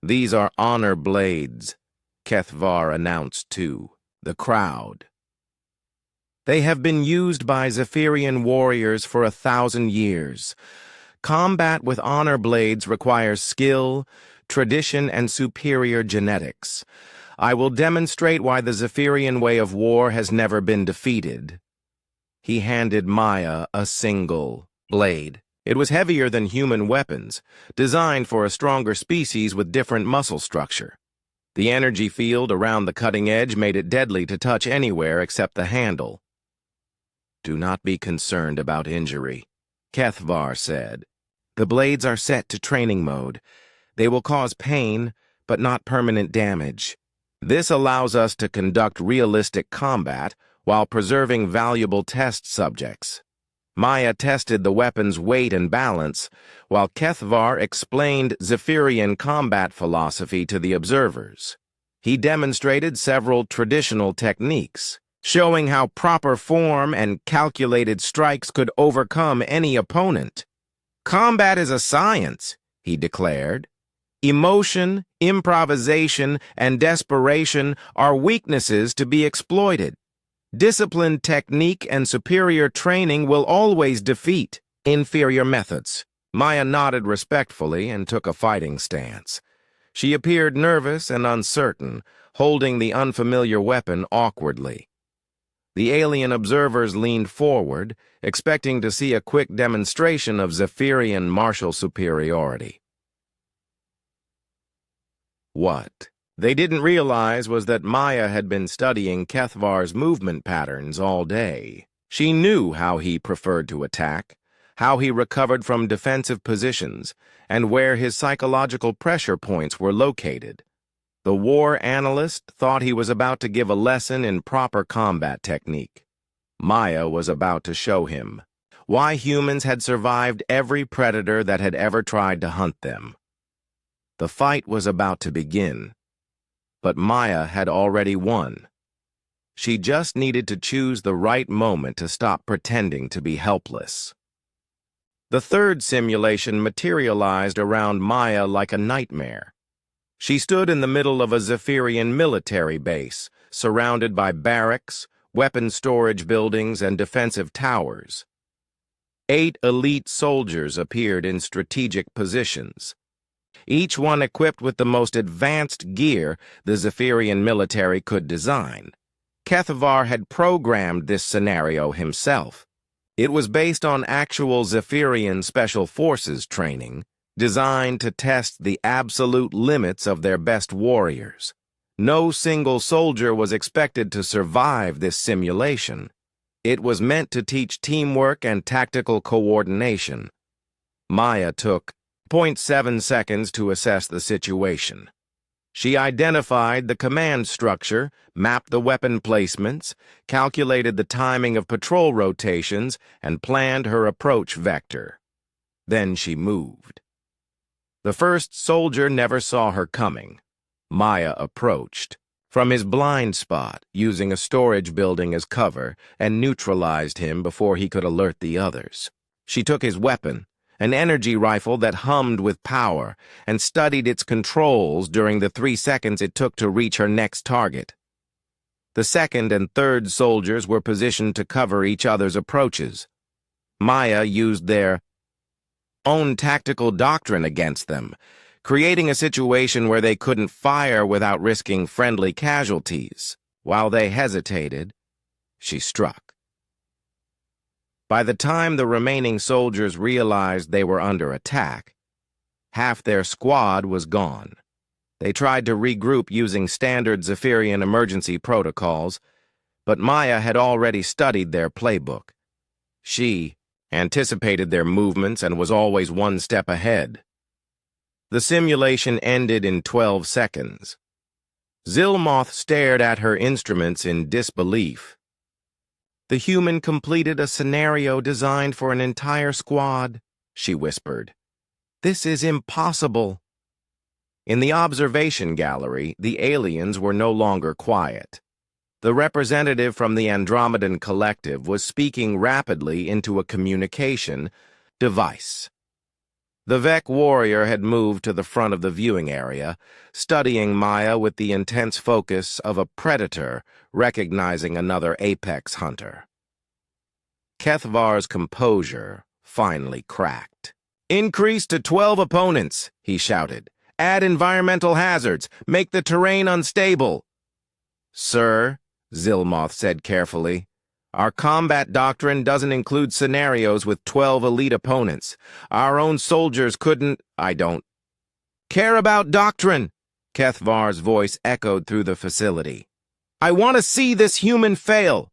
"These are honor blades," Kethvar announced to the crowd. "They have been used by Zephyrian warriors for 1,000 years. Combat with honor blades requires skill, tradition, and superior genetics. I will demonstrate why the Zephyrian way of war has never been defeated." He handed Maya a single blade. It was heavier than human weapons, designed for a stronger species with different muscle structure. The energy field around the cutting edge made it deadly to touch anywhere except the handle. "Do not be concerned about injury," Kethvar said. "The blades are set to training mode. They will cause pain, but not permanent damage. This allows us to conduct realistic combat while preserving valuable test subjects." Maya tested the weapon's weight and balance, while Kethvar explained Zephyrian combat philosophy to the observers. He demonstrated several traditional techniques, showing how proper form and calculated strikes could overcome any opponent. "Combat is a science," he declared. "Emotion, improvisation, and desperation are weaknesses to be exploited. Disciplined technique and superior training will always defeat inferior methods." Maya nodded respectfully and took a fighting stance. She appeared nervous and uncertain, holding the unfamiliar weapon awkwardly. The alien observers leaned forward, expecting to see a quick demonstration of Zephyrian martial superiority. What they didn't realize was that Maya had been studying Kethvar's movement patterns all day. She knew how he preferred to attack, how he recovered from defensive positions, and where his psychological pressure points were located. The war analyst thought he was about to give a lesson in proper combat technique. Maya was about to show him why humans had survived every predator that had ever tried to hunt them. The fight was about to begin, but Maya had already won. She just needed to choose the right moment to stop pretending to be helpless. The third simulation materialized around Maya like a nightmare. She stood in the middle of a Zephyrian military base, surrounded by barracks, weapon storage buildings, and defensive towers. 8 elite soldiers appeared in strategic positions, each one equipped with the most advanced gear the Zephyrian military could design. Kethvar had programmed this scenario himself. It was based on actual Zephyrian Special Forces training, designed to test the absolute limits of their best warriors. No single soldier was expected to survive this simulation. It was meant to teach teamwork and tactical coordination. Maya took 0.7 seconds to assess the situation. She identified the command structure, mapped the weapon placements, calculated the timing of patrol rotations, and planned her approach vector. Then she moved. The first soldier never saw her coming. Maya approached from his blind spot, using a storage building as cover, and neutralized him before he could alert the others. She took his weapon, an energy rifle that hummed with power, and studied its controls during the 3 seconds it took to reach her next target. The second and third soldiers were positioned to cover each other's approaches. Maya used their own tactical doctrine against them, creating a situation where they couldn't fire without risking friendly casualties. While they hesitated, she struck. By the time the remaining soldiers realized they were under attack, half their squad was gone. They tried to regroup using standard Zephyrian emergency protocols, but Maya had already studied their playbook. She anticipated their movements and was always one step ahead. The simulation ended in 12 seconds. Zilmoth stared at her instruments in disbelief. "The human completed a scenario designed for an entire squad," she whispered. "This is impossible." In the observation gallery, the aliens were no longer quiet. The representative from the Andromedan Collective was speaking rapidly into a communication device. The Vec warrior had moved to the front of the viewing area, studying Maya with the intense focus of a predator recognizing another apex hunter. Kethvar's composure finally cracked. "Increase to 12 opponents," he shouted. "Add environmental hazards. Make the terrain unstable." "Sir," Zilmoth said carefully, "our combat doctrine doesn't include scenarios with 12 elite opponents. Our own soldiers couldn't—" "I don't care about doctrine," Kethvar's voice echoed through the facility. "I want to see this human fail."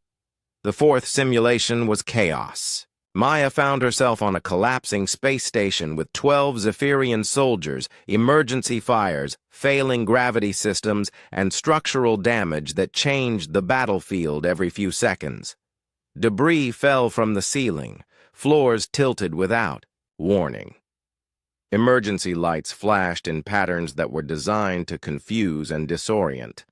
The fourth simulation was chaos. Maya found herself on a collapsing space station with 12 Zephyrian soldiers, emergency fires, failing gravity systems, and structural damage that changed the battlefield every few seconds. Debris fell from the ceiling, floors tilted without warning. Emergency lights flashed in patterns that were designed to confuse and disorient.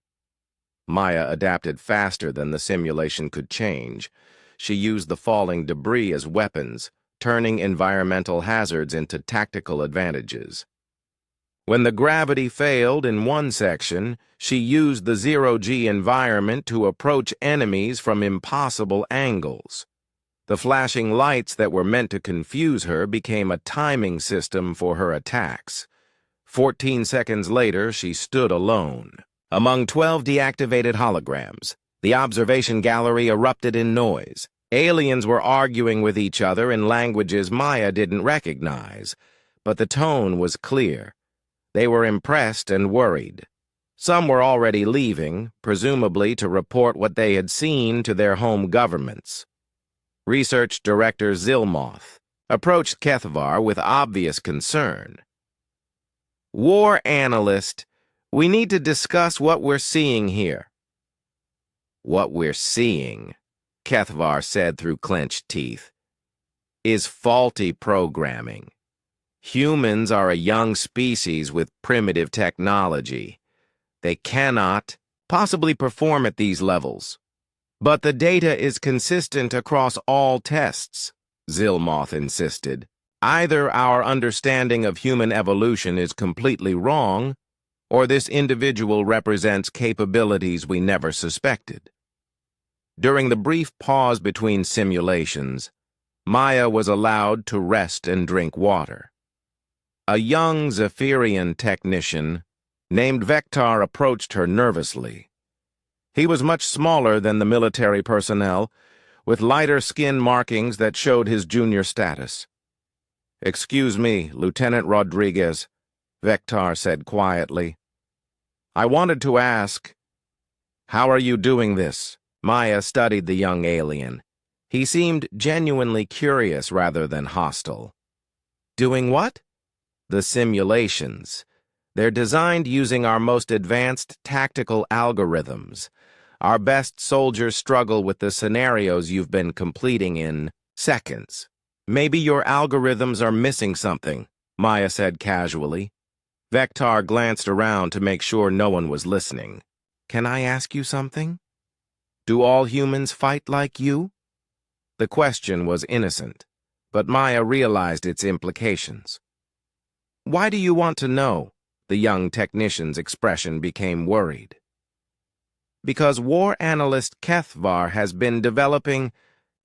Maya adapted faster than the simulation could change. She used the falling debris as weapons, turning environmental hazards into tactical advantages. When the gravity failed in one section, she used the zero-G environment to approach enemies from impossible angles. The flashing lights that were meant to confuse her became a timing system for her attacks. 14 seconds later, she stood alone. Among 12 deactivated holograms, the observation gallery erupted in noise. Aliens were arguing with each other in languages Maya didn't recognize, but the tone was clear. They were impressed and worried. Some were already leaving, presumably to report what they had seen to their home governments. Research Director Zilmoth approached Kethvar with obvious concern. "War analyst, we need to discuss what we're seeing here." "What we're seeing," Kethvar said through clenched teeth, "is faulty programming. Humans are a young species with primitive technology. They cannot possibly perform at these levels. But the data is consistent across all tests," Zilmoth insisted. "Either our understanding of human evolution is completely wrong, or this individual represents capabilities we never suspected." During the brief pause between simulations, Maya was allowed to rest and drink water. A young Zephyrian technician named Vector approached her nervously. He was much smaller than the military personnel, with lighter skin markings that showed his junior status. "Excuse me, Lieutenant Rodriguez," Vector said quietly. "I wanted to ask, how are you doing this?" Maya studied the young alien. He seemed genuinely curious rather than hostile. "Doing what?" "The simulations. They're designed using our most advanced tactical algorithms. Our best soldiers struggle with the scenarios you've been completing in seconds. Maybe your algorithms are missing something, Maya said casually. Vector glanced around to make sure no one was listening. Can I ask you something? Do all humans fight like you? The question was innocent, but Maya realized its implications. Why do you want to know? The young technician's expression became worried. Because war analyst Kethvar has been developing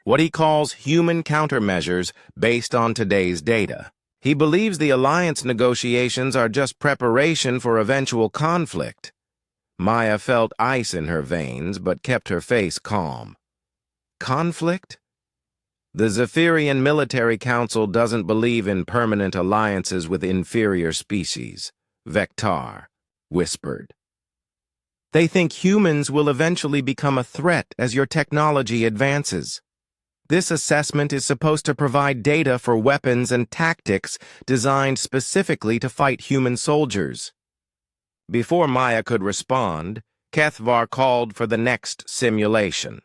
what he calls human countermeasures based on today's data. He believes the alliance negotiations are just preparation for eventual conflict. Maya felt ice in her veins, but kept her face calm. Conflict? The Zephyrian Military Council doesn't believe in permanent alliances with inferior species, Vector whispered. They think humans will eventually become a threat as your technology advances. This assessment is supposed to provide data for weapons and tactics designed specifically to fight human soldiers. Before Maya could respond, Kethvar called for the next simulation.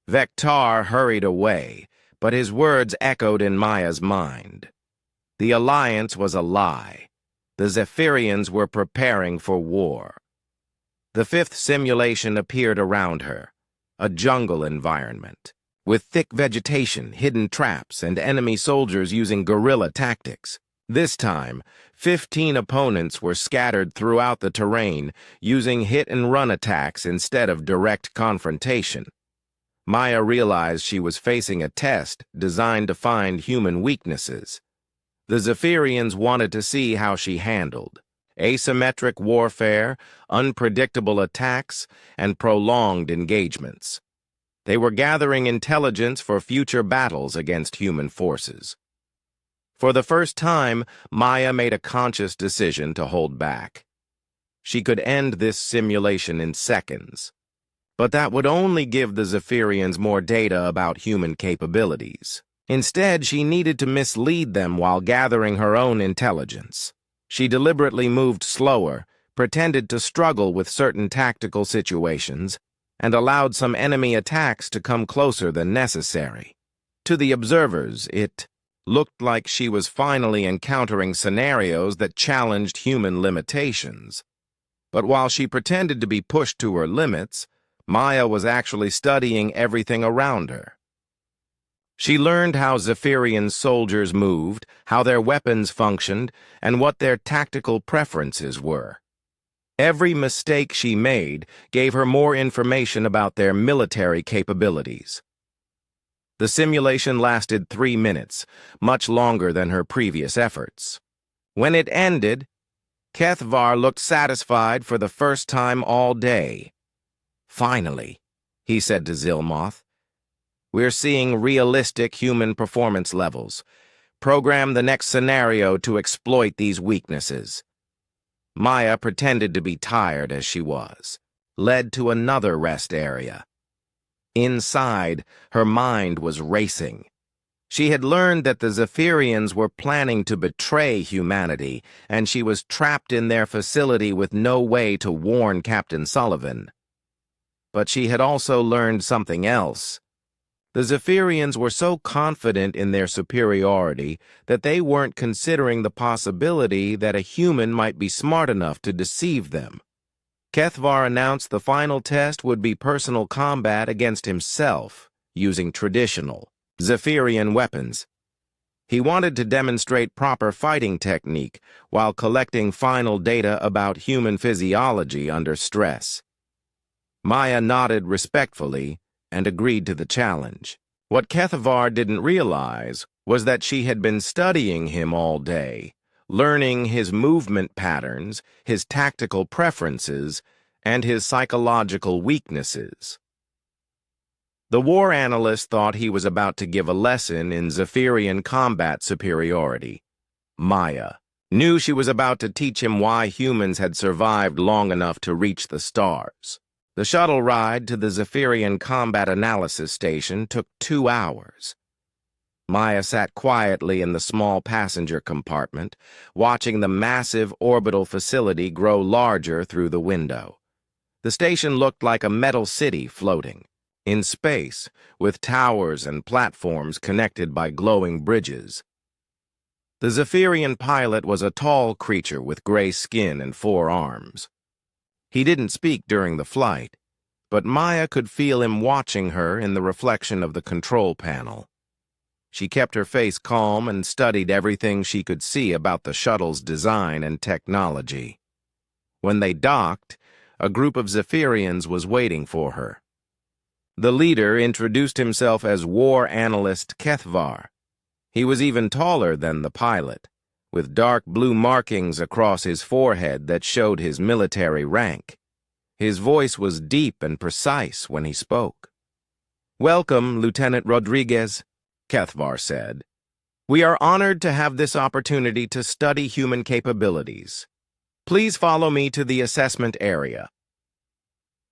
Vector hurried away, but his words echoed in Maya's mind. The alliance was a lie. The Zephyrians were preparing for war. The fifth simulation appeared around her, a jungle environment, with thick vegetation, hidden traps, and enemy soldiers using guerrilla tactics. This time, 15 opponents were scattered throughout the terrain, using hit-and-run attacks instead of direct confrontation. Maya realized she was facing a test designed to find human weaknesses. The Zephyrians wanted to see how she handled asymmetric warfare, unpredictable attacks, and prolonged engagements. They were gathering intelligence for future battles against human forces. For the first time, Maya made a conscious decision to hold back. She could end this simulation in seconds. But that would only give the Zephyrians more data about human capabilities. Instead, she needed to mislead them while gathering her own intelligence. She deliberately moved slower, pretended to struggle with certain tactical situations, and allowed some enemy attacks to come closer than necessary. To the observers, it looked like she was finally encountering scenarios that challenged human limitations. But while she pretended to be pushed to her limits, Maya was actually studying everything around her. She learned how Zephyrian soldiers moved, how their weapons functioned, and what their tactical preferences were. Every mistake she made gave her more information about their military capabilities. The simulation lasted 3 minutes, much longer than her previous efforts. When it ended, Kethvar looked satisfied for the first time all day. Finally, he said to Zilmoth, we're seeing realistic human performance levels. Program the next scenario to exploit these weaknesses. Maya pretended to be tired as she was, led to another rest area. Inside, her mind was racing. She had learned that the Zephyrians were planning to betray humanity, and she was trapped in their facility with no way to warn Captain Sullivan. But she had also learned something else. The Zephyrians were so confident in their superiority that they weren't considering the possibility that a human might be smart enough to deceive them. Kethvar announced the final test would be personal combat against himself, using traditional Zephyrian weapons. He wanted to demonstrate proper fighting technique while collecting final data about human physiology under stress. Maya nodded respectfully and agreed to the challenge. What Kethvar didn't realize was that she had been studying him all day, learning his movement patterns, his tactical preferences, and his psychological weaknesses. The war analyst thought he was about to give a lesson in Zephyrian combat superiority. Maya knew she was about to teach him why humans had survived long enough to reach the stars. The shuttle ride to the Zephyrian Combat Analysis Station took 2 hours. Maya sat quietly in the small passenger compartment, watching the massive orbital facility grow larger through the window. The station looked like a metal city floating in space, with towers and platforms connected by glowing bridges. The Zephyrian pilot was a tall creature with gray skin and 4 arms. He didn't speak during the flight, but Maya could feel him watching her in the reflection of the control panel. She kept her face calm and studied everything she could see about the shuttle's design and technology. When they docked, a group of Zephyrians was waiting for her. The leader introduced himself as War Analyst Kethvar. He was even taller than the pilot, with dark blue markings across his forehead that showed his military rank. His voice was deep and precise when he spoke. "Welcome, Lieutenant Rodriguez," Kethvar said. "We are honored to have this opportunity to study human capabilities. Please follow me to the assessment area."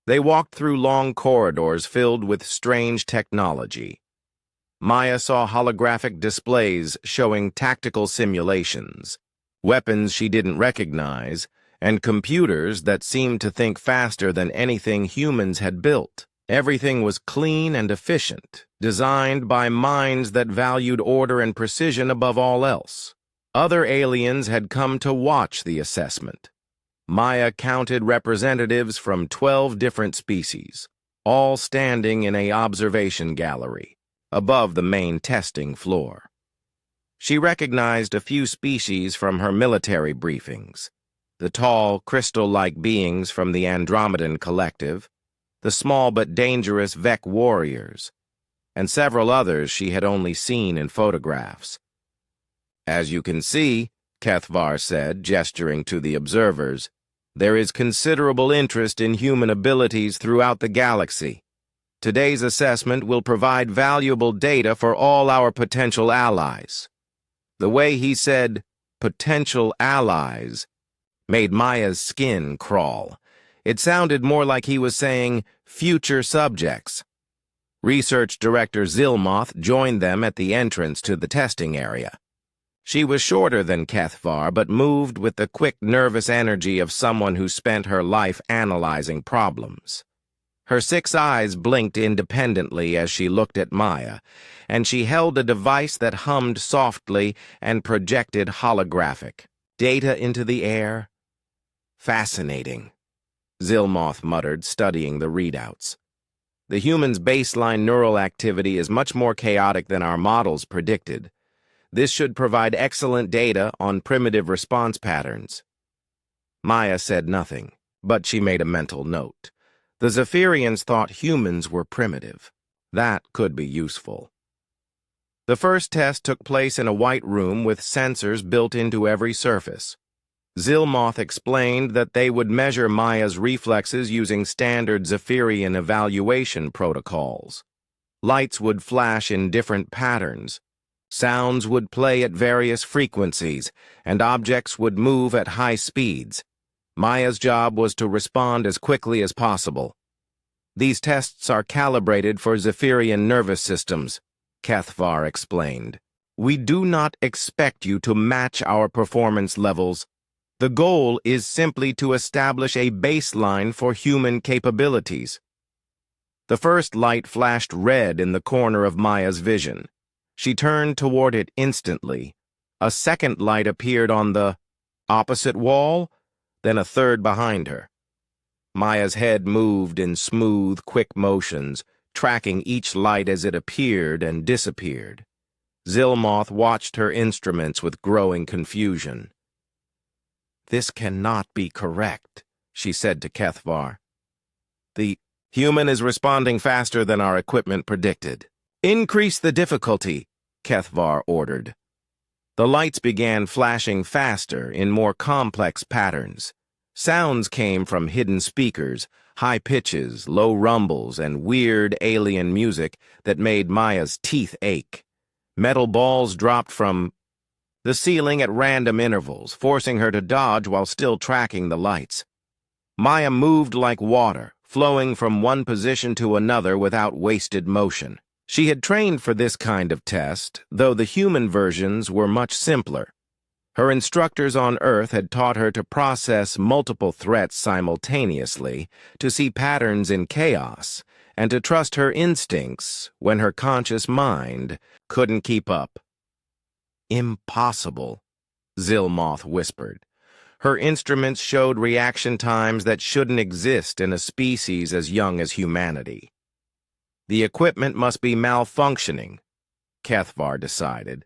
They walked through long corridors filled with strange technology. Maya saw holographic displays showing tactical simulations, weapons she didn't recognize, and computers that seemed to think faster than anything humans had built. Everything was clean and efficient, designed by minds that valued order and precision above all else. Other aliens had come to watch the assessment. Maya counted representatives from 12 different species, all standing in an observation gallery, above the main testing floor. She recognized a few species from her military briefings: the tall, crystal-like beings from the Andromedan Collective, the small but dangerous Vec warriors, and several others she had only seen in photographs. "As you can see," Kethvar said, gesturing to the observers, "there is considerable interest in human abilities throughout the galaxy. Today's assessment will provide valuable data for all our potential allies." The way he said, "potential allies," made Maya's skin crawl. It sounded more like he was saying future subjects. Research Director Zilmoth joined them at the entrance to the testing area. She was shorter than Kethvar, but moved with the quick, nervous energy of someone who spent her life analyzing problems. Her 6 eyes blinked independently as she looked at Maya, and she held a device that hummed softly and projected holographic data into the air. "Fascinating," Zilmoth muttered, studying the readouts. "The human's baseline neural activity is much more chaotic than our models predicted. This should provide excellent data on primitive response patterns." Maya said nothing, but she made a mental note. The Zephyrians thought humans were primitive. That could be useful. The first test took place in a white room with sensors built into every surface. Zilmoth explained that they would measure Maya's reflexes using standard Zephyrian evaluation protocols. Lights would flash in different patterns. Sounds would play at various frequencies, and objects would move at high speeds. Maya's job was to respond as quickly as possible. "These tests are calibrated for Zephyrian nervous systems," Kethvar explained. "We do not expect you to match our performance levels. The goal is simply to establish a baseline for human capabilities." The first light flashed red in the corner of Maya's vision. She turned toward it instantly. A second light appeared on the opposite wall, then a third behind her. Maya's head moved in smooth, quick motions, tracking each light as it appeared and disappeared. Zilmoth watched her instruments with growing confusion. "This cannot be correct," she said to Kethvar. "The human is responding faster than our equipment predicted. Increase the difficulty," Kethvar ordered. The lights began flashing faster in more complex patterns. Sounds came from hidden speakers, high pitches, low rumbles, and weird alien music that made Maya's teeth ache. Metal balls dropped from the ceiling at random intervals, forcing her to dodge while still tracking the lights. Maya moved like water, flowing from one position to another without wasted motion. She had trained for this kind of test, though the human versions were much simpler. Her instructors on Earth had taught her to process multiple threats simultaneously, to see patterns in chaos, and to trust her instincts when her conscious mind couldn't keep up. "Impossible," Zilmoth whispered. Her instruments showed reaction times that shouldn't exist in a species as young as humanity. "The equipment must be malfunctioning," Kethvar decided.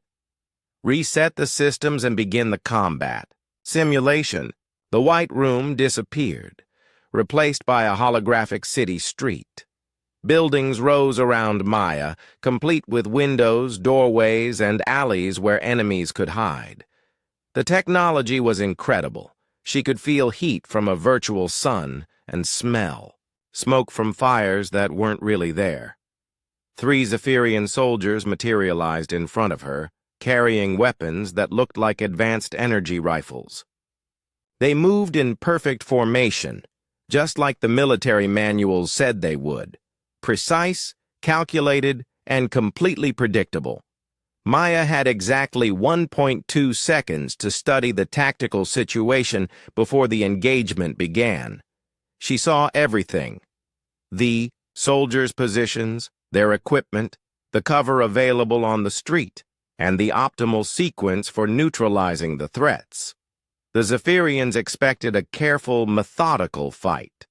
"Reset the systems and begin the combat." Simulation. The White Room disappeared, replaced by a holographic city street. Buildings rose around Maya, complete with windows, doorways, and alleys where enemies could hide. The technology was incredible. She could feel heat from a virtual sun and smell smoke from fires that weren't really there. 3 Zephyrian soldiers materialized in front of her, carrying weapons that looked like advanced energy rifles. They moved in perfect formation, just like the military manuals said they would. Precise, calculated, and completely predictable. Maya had exactly 1.2 seconds to study the tactical situation before the engagement began. She saw everything: the soldiers' positions, their equipment, the cover available on the street, and the optimal sequence for neutralizing the threats. The Zephyrians expected a careful, methodical fight.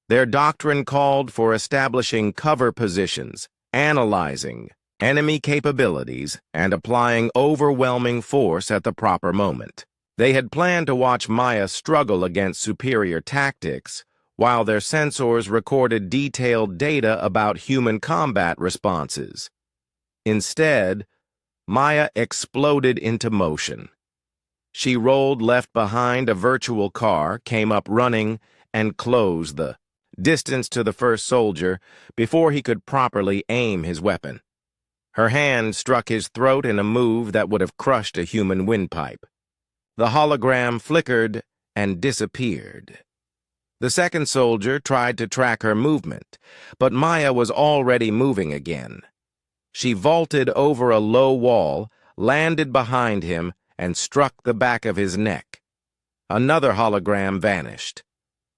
Their doctrine called for establishing cover positions, analyzing enemy capabilities, and applying overwhelming force at the proper moment. They had planned to watch Maya struggle against superior tactics, while their sensors recorded detailed data about human combat responses. Instead, Maya exploded into motion. She rolled left behind a virtual car, came up running, and closed the distance to the first soldier before he could properly aim his weapon. Her hand struck his throat in a move that would have crushed a human windpipe. The hologram flickered and disappeared. The second soldier tried to track her movement, but Maya was already moving again. She vaulted over a low wall, landed behind him, and struck the back of his neck. Another hologram vanished.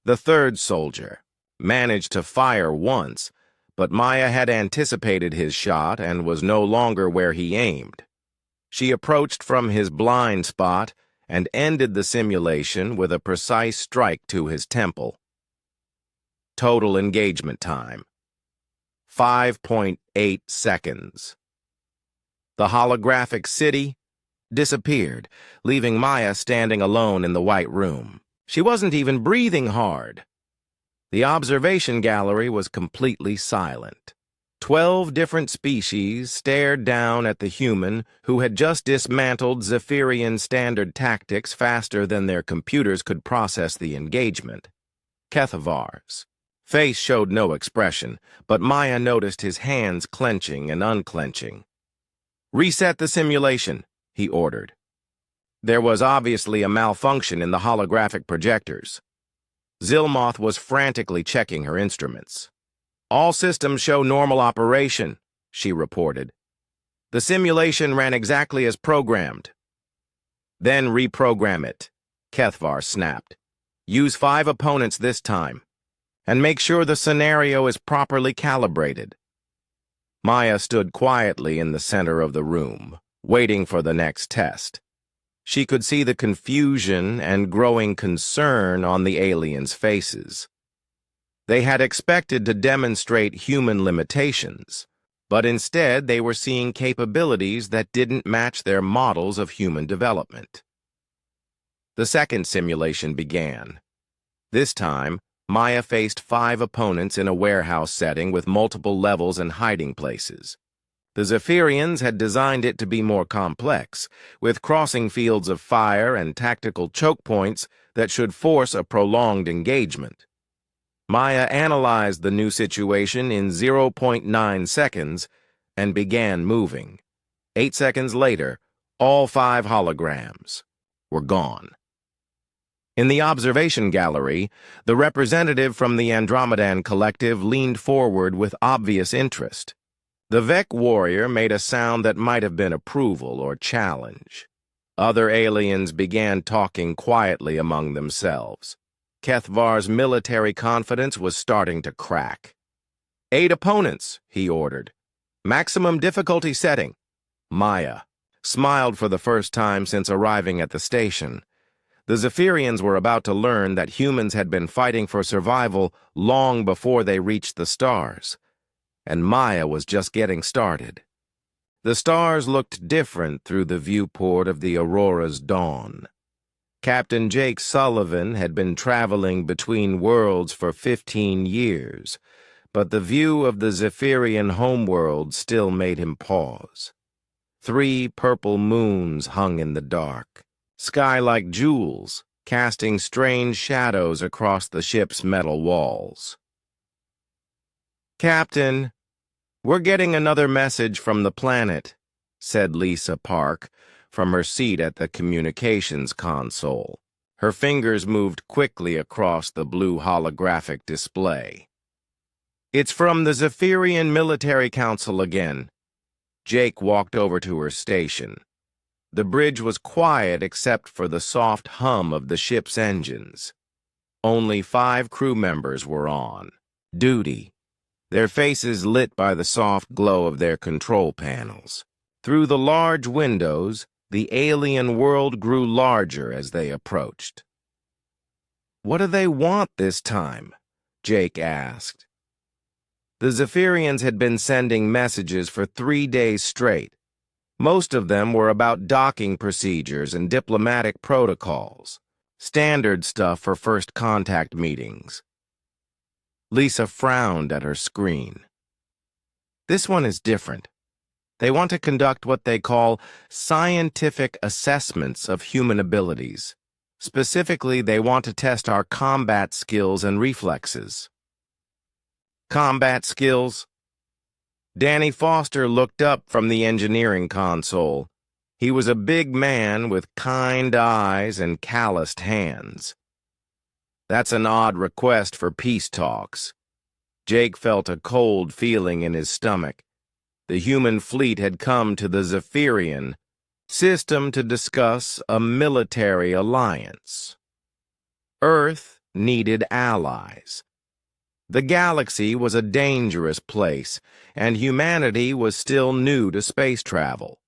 The third soldier managed to fire once, but Maya had anticipated his shot and was no longer where he aimed. She approached from his blind spot and ended the simulation with a precise strike to his temple. Total engagement time: 5.8 seconds. The holographic city disappeared, leaving Maya standing alone in the White Room. She wasn't even breathing hard. The observation gallery was completely silent. 12 different species stared down at the human who had just dismantled Zephyrian standard tactics faster than their computers could process the engagement. Kethvar's face showed no expression, but Maya noticed his hands clenching and unclenching. "Reset the simulation," he ordered. There was obviously a malfunction in the holographic projectors. Zilmoth was frantically checking her instruments. "All systems show normal operation," she reported. "The simulation ran exactly as programmed." "Then reprogram it," Kethvar snapped. "Use 5 opponents this time, and make sure the scenario is properly calibrated." Maya stood quietly in the center of the room, waiting for the next test. She could see the confusion and growing concern on the aliens' faces. They had expected to demonstrate human limitations, but instead they were seeing capabilities that didn't match their models of human development. The second simulation began. This time, Maya faced 5 opponents in a warehouse setting with multiple levels and hiding places. The Zephyrians had designed it to be more complex, with crossing fields of fire and tactical choke points that should force a prolonged engagement. Maya analyzed the new situation in 0.9 seconds and began moving. 8 seconds later, all 5 holograms were gone. In the observation gallery, the representative from the Andromedan Collective leaned forward with obvious interest. The Vec warrior made a sound that might have been approval or challenge. Other aliens began talking quietly among themselves. Kethvar's military confidence was starting to crack. 8 opponents, he ordered. Maximum difficulty setting. Maya smiled for the first time since arriving at the station. The Zephyrians were about to learn that humans had been fighting for survival long before they reached the stars, and Maya was just getting started. The stars looked different through the viewport of the Aurora's dawn. Captain Jake Sullivan had been traveling between worlds for 15 years, but the view of the Zephyrian homeworld still made him pause. 3 purple moons hung in the dark, sky like jewels, casting strange shadows across the ship's metal walls. "Captain, we're getting another message from the planet," said Lisa Park from her seat at the communications console. Her fingers moved quickly across the blue holographic display. "It's from the Zephyrian Military Council again." Jake walked over to her station. The bridge was quiet except for the soft hum of the ship's engines. Only 5 crew members were on duty, their faces lit by the soft glow of their control panels. Through the large windows, the alien world grew larger as they approached. "What do they want this time?" Jake asked. The Zephyrians had been sending messages for 3 days straight. Most of them were about docking procedures and diplomatic protocols, standard stuff for first contact meetings. Lisa frowned at her screen. "This one is different. They want to conduct what they call scientific assessments of human abilities. Specifically, they want to test our combat skills and reflexes." "Combat skills?" Danny Foster looked up from the engineering console. He was a big man with kind eyes and calloused hands. "That's an odd request for peace talks." Jake felt a cold feeling in his stomach. The human fleet had come to the Zephyrian system to discuss a military alliance. Earth needed allies. The galaxy was a dangerous place, and humanity was still new to space travel.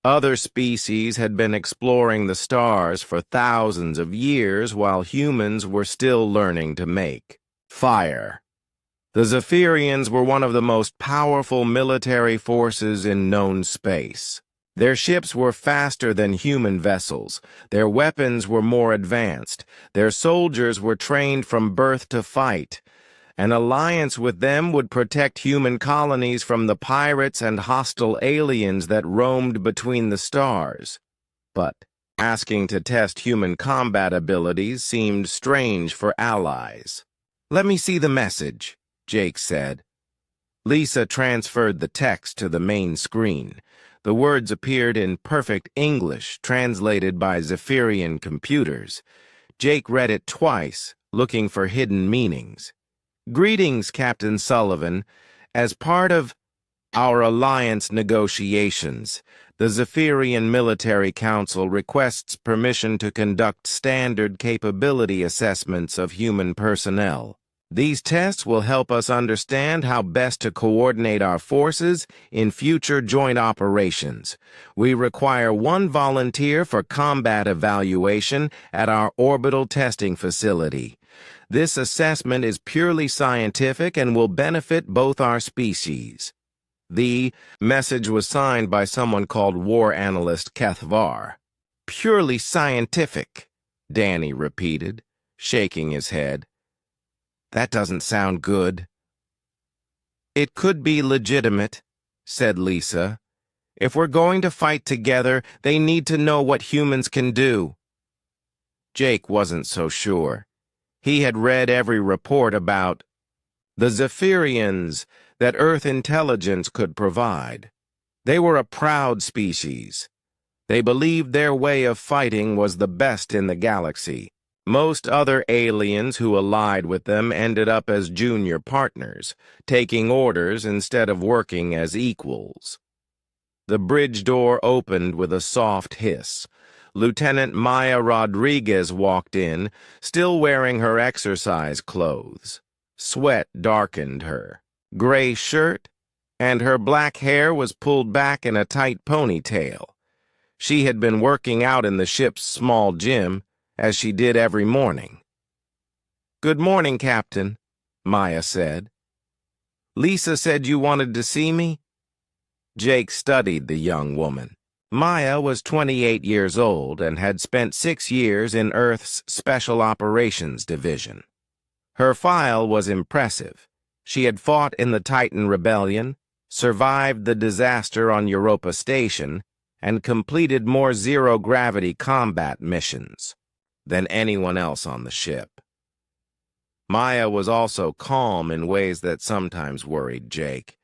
Other species had been exploring the stars for thousands of years while humans were still learning to make fire. The Zephyrians were one of the most powerful military forces in known space. Their ships were faster than human vessels, their weapons were more advanced, their soldiers were trained from birth to fight. An alliance with them would protect human colonies from the pirates and hostile aliens that roamed between the stars. But asking to test human combat abilities seemed strange for allies. "Let me see the message," Jake said. Lisa transferred the text to the main screen. The words appeared in perfect English, translated by Zephyrian computers. Jake read it twice, looking for hidden meanings. "Greetings, Captain Sullivan. As part of our alliance negotiations, the Zephyrian Military Council requests permission to conduct standard capability assessments of human personnel. These tests will help us understand how best to coordinate our forces in future joint operations. We require 1 volunteer for combat evaluation at our orbital testing facility. This assessment is purely scientific and will benefit both our species." The message was signed by someone called War Analyst Kethvar. "Purely scientific," Danny repeated, shaking his head. "That doesn't sound good." "It could be legitimate," said Lisa. "If we're going to fight together, they need to know what humans can do." Jake wasn't so sure. He had read every report about the Zephyrians that Earth intelligence could provide. They were a proud species. They believed their way of fighting was the best in the galaxy. Most other aliens who allied with them ended up as junior partners, taking orders instead of working as equals. The bridge door opened with a soft hiss. Lieutenant Maya Rodriguez walked in, still wearing her exercise clothes. Sweat darkened her gray shirt, and her black hair was pulled back in a tight ponytail. She had been working out in the ship's small gym, as she did every morning. "Good morning, Captain," Maya said. "Lisa said you wanted to see me?" Jake studied the young woman. Maya was 28 years old and had spent 6 years in Earth's Special Operations Division. Her file was impressive. She had fought in the Titan Rebellion, survived the disaster on Europa Station, and completed more zero-gravity combat missions than anyone else on the ship. Maya was also calm in ways that sometimes worried Jake.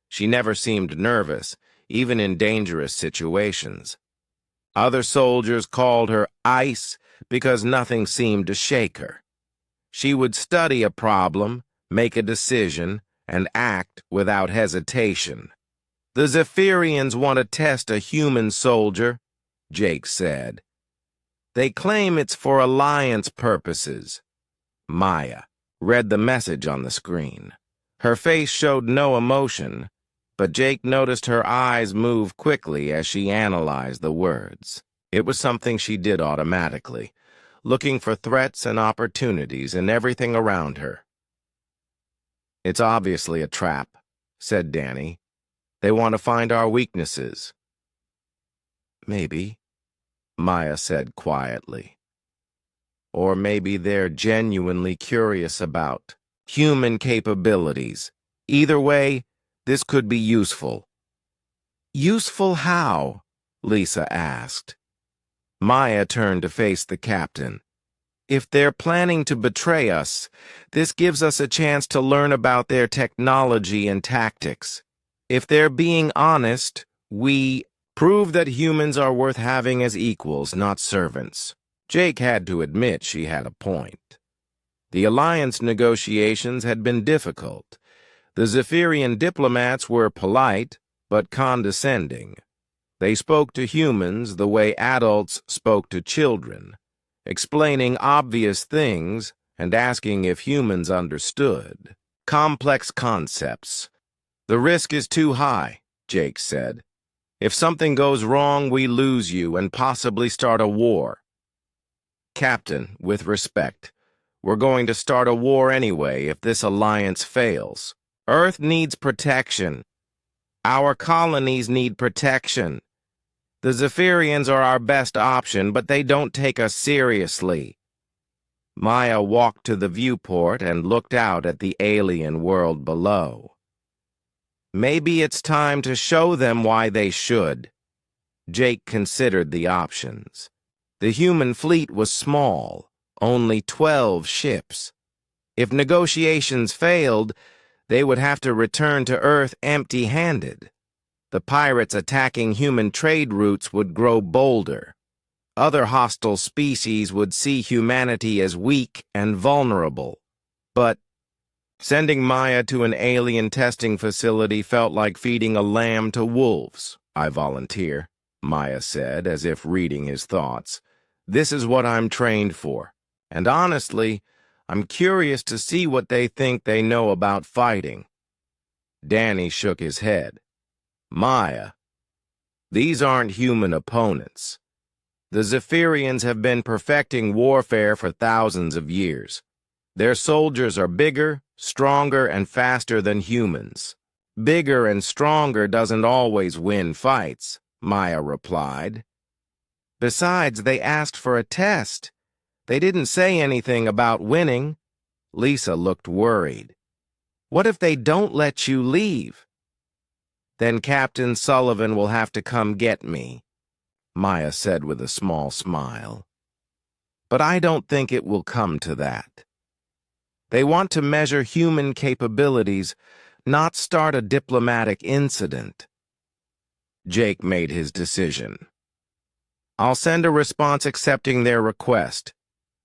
She never seemed nervous, even in dangerous situations. Other soldiers called her ice because nothing seemed to shake her. She would study a problem, make a decision, and act without hesitation. "The Zephyrians want to test a human soldier," Jake said. "They claim it's for alliance purposes." Maya read the message on the screen. Her face showed no emotion, but Jake noticed her eyes move quickly as she analyzed the words. It was something she did automatically, looking for threats and opportunities in everything around her. "It's obviously a trap," said Danny. "They want to find our weaknesses." "Maybe," Maya said quietly. "Or maybe they're genuinely curious about human capabilities. Either way, this could be useful." "Useful how?" Lisa asked. Maya turned to face the captain. "If they're planning to betray us, this gives us a chance to learn about their technology and tactics. If they're being honest, we prove that humans are worth having as equals, not servants." Jake had to admit she had a point. The alliance negotiations had been difficult. The Zephyrian diplomats were polite, but condescending. They spoke to humans the way adults spoke to children, explaining obvious things and asking if humans understood. Complex concepts. "The risk is too high," Jake said. "If something goes wrong, we lose you and possibly start a war." "Captain, with respect, we're going to start a war anyway if this alliance fails. Earth needs protection. Our colonies need protection. The Zephyrians are our best option, but they don't take us seriously." Maya walked to the viewport and looked out at the alien world below. "Maybe it's time to show them why they should." Jake considered the options. The human fleet was small, only 12 ships. If negotiations failed, they would have to return to Earth empty-handed. The pirates attacking human trade routes would grow bolder. Other hostile species would see humanity as weak and vulnerable. But sending Maya to an alien testing facility felt like feeding a lamb to wolves. "I volunteer," Maya said, as if reading his thoughts. "This is what I'm trained for. And honestly, I'm curious to see what they think they know about fighting." Danny shook his head. "Maya, these aren't human opponents. The Zephyrians have been perfecting warfare for thousands of years. Their soldiers are bigger, stronger, and faster than humans. Bigger and stronger doesn't always win fights," Maya replied. "Besides, they asked for a test. They didn't say anything about winning." Lisa looked worried. "What if they don't let you leave?" "Then Captain Sullivan will have to come get me," Maya said with a small smile. "But I don't think it will come to that. They want to measure human capabilities, not start a diplomatic incident." Jake made his decision. "I'll send a response accepting their request,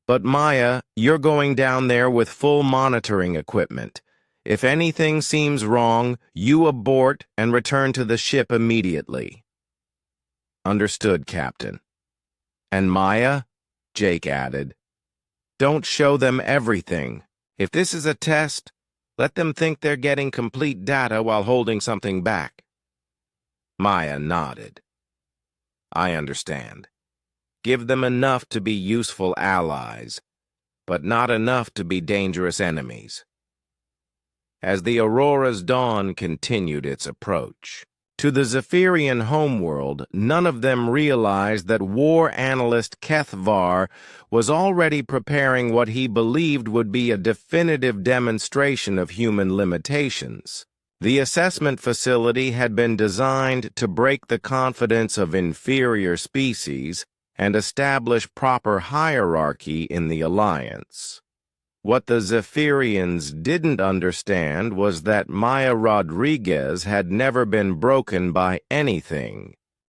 But Maya, you're going down there with full monitoring equipment. If anything seems wrong, you abort and return to the ship immediately." "Understood, Captain." "And Maya," Jake added, "don't show them everything. If this is a test, let them think they're getting complete data while holding something back." Maya nodded. "I understand. Give them enough to be useful allies, but not enough to be dangerous enemies." As the Aurora's dawn continued its approach, to the Zephyrian homeworld, none of them realized that war analyst Kethvar was already preparing what he believed would be a definitive demonstration of human limitations. The assessment facility had been designed to break the confidence of inferior species and establish proper hierarchy in the Alliance. What the Zephyrians didn't understand was that Maya Rodriguez had never been broken by anything,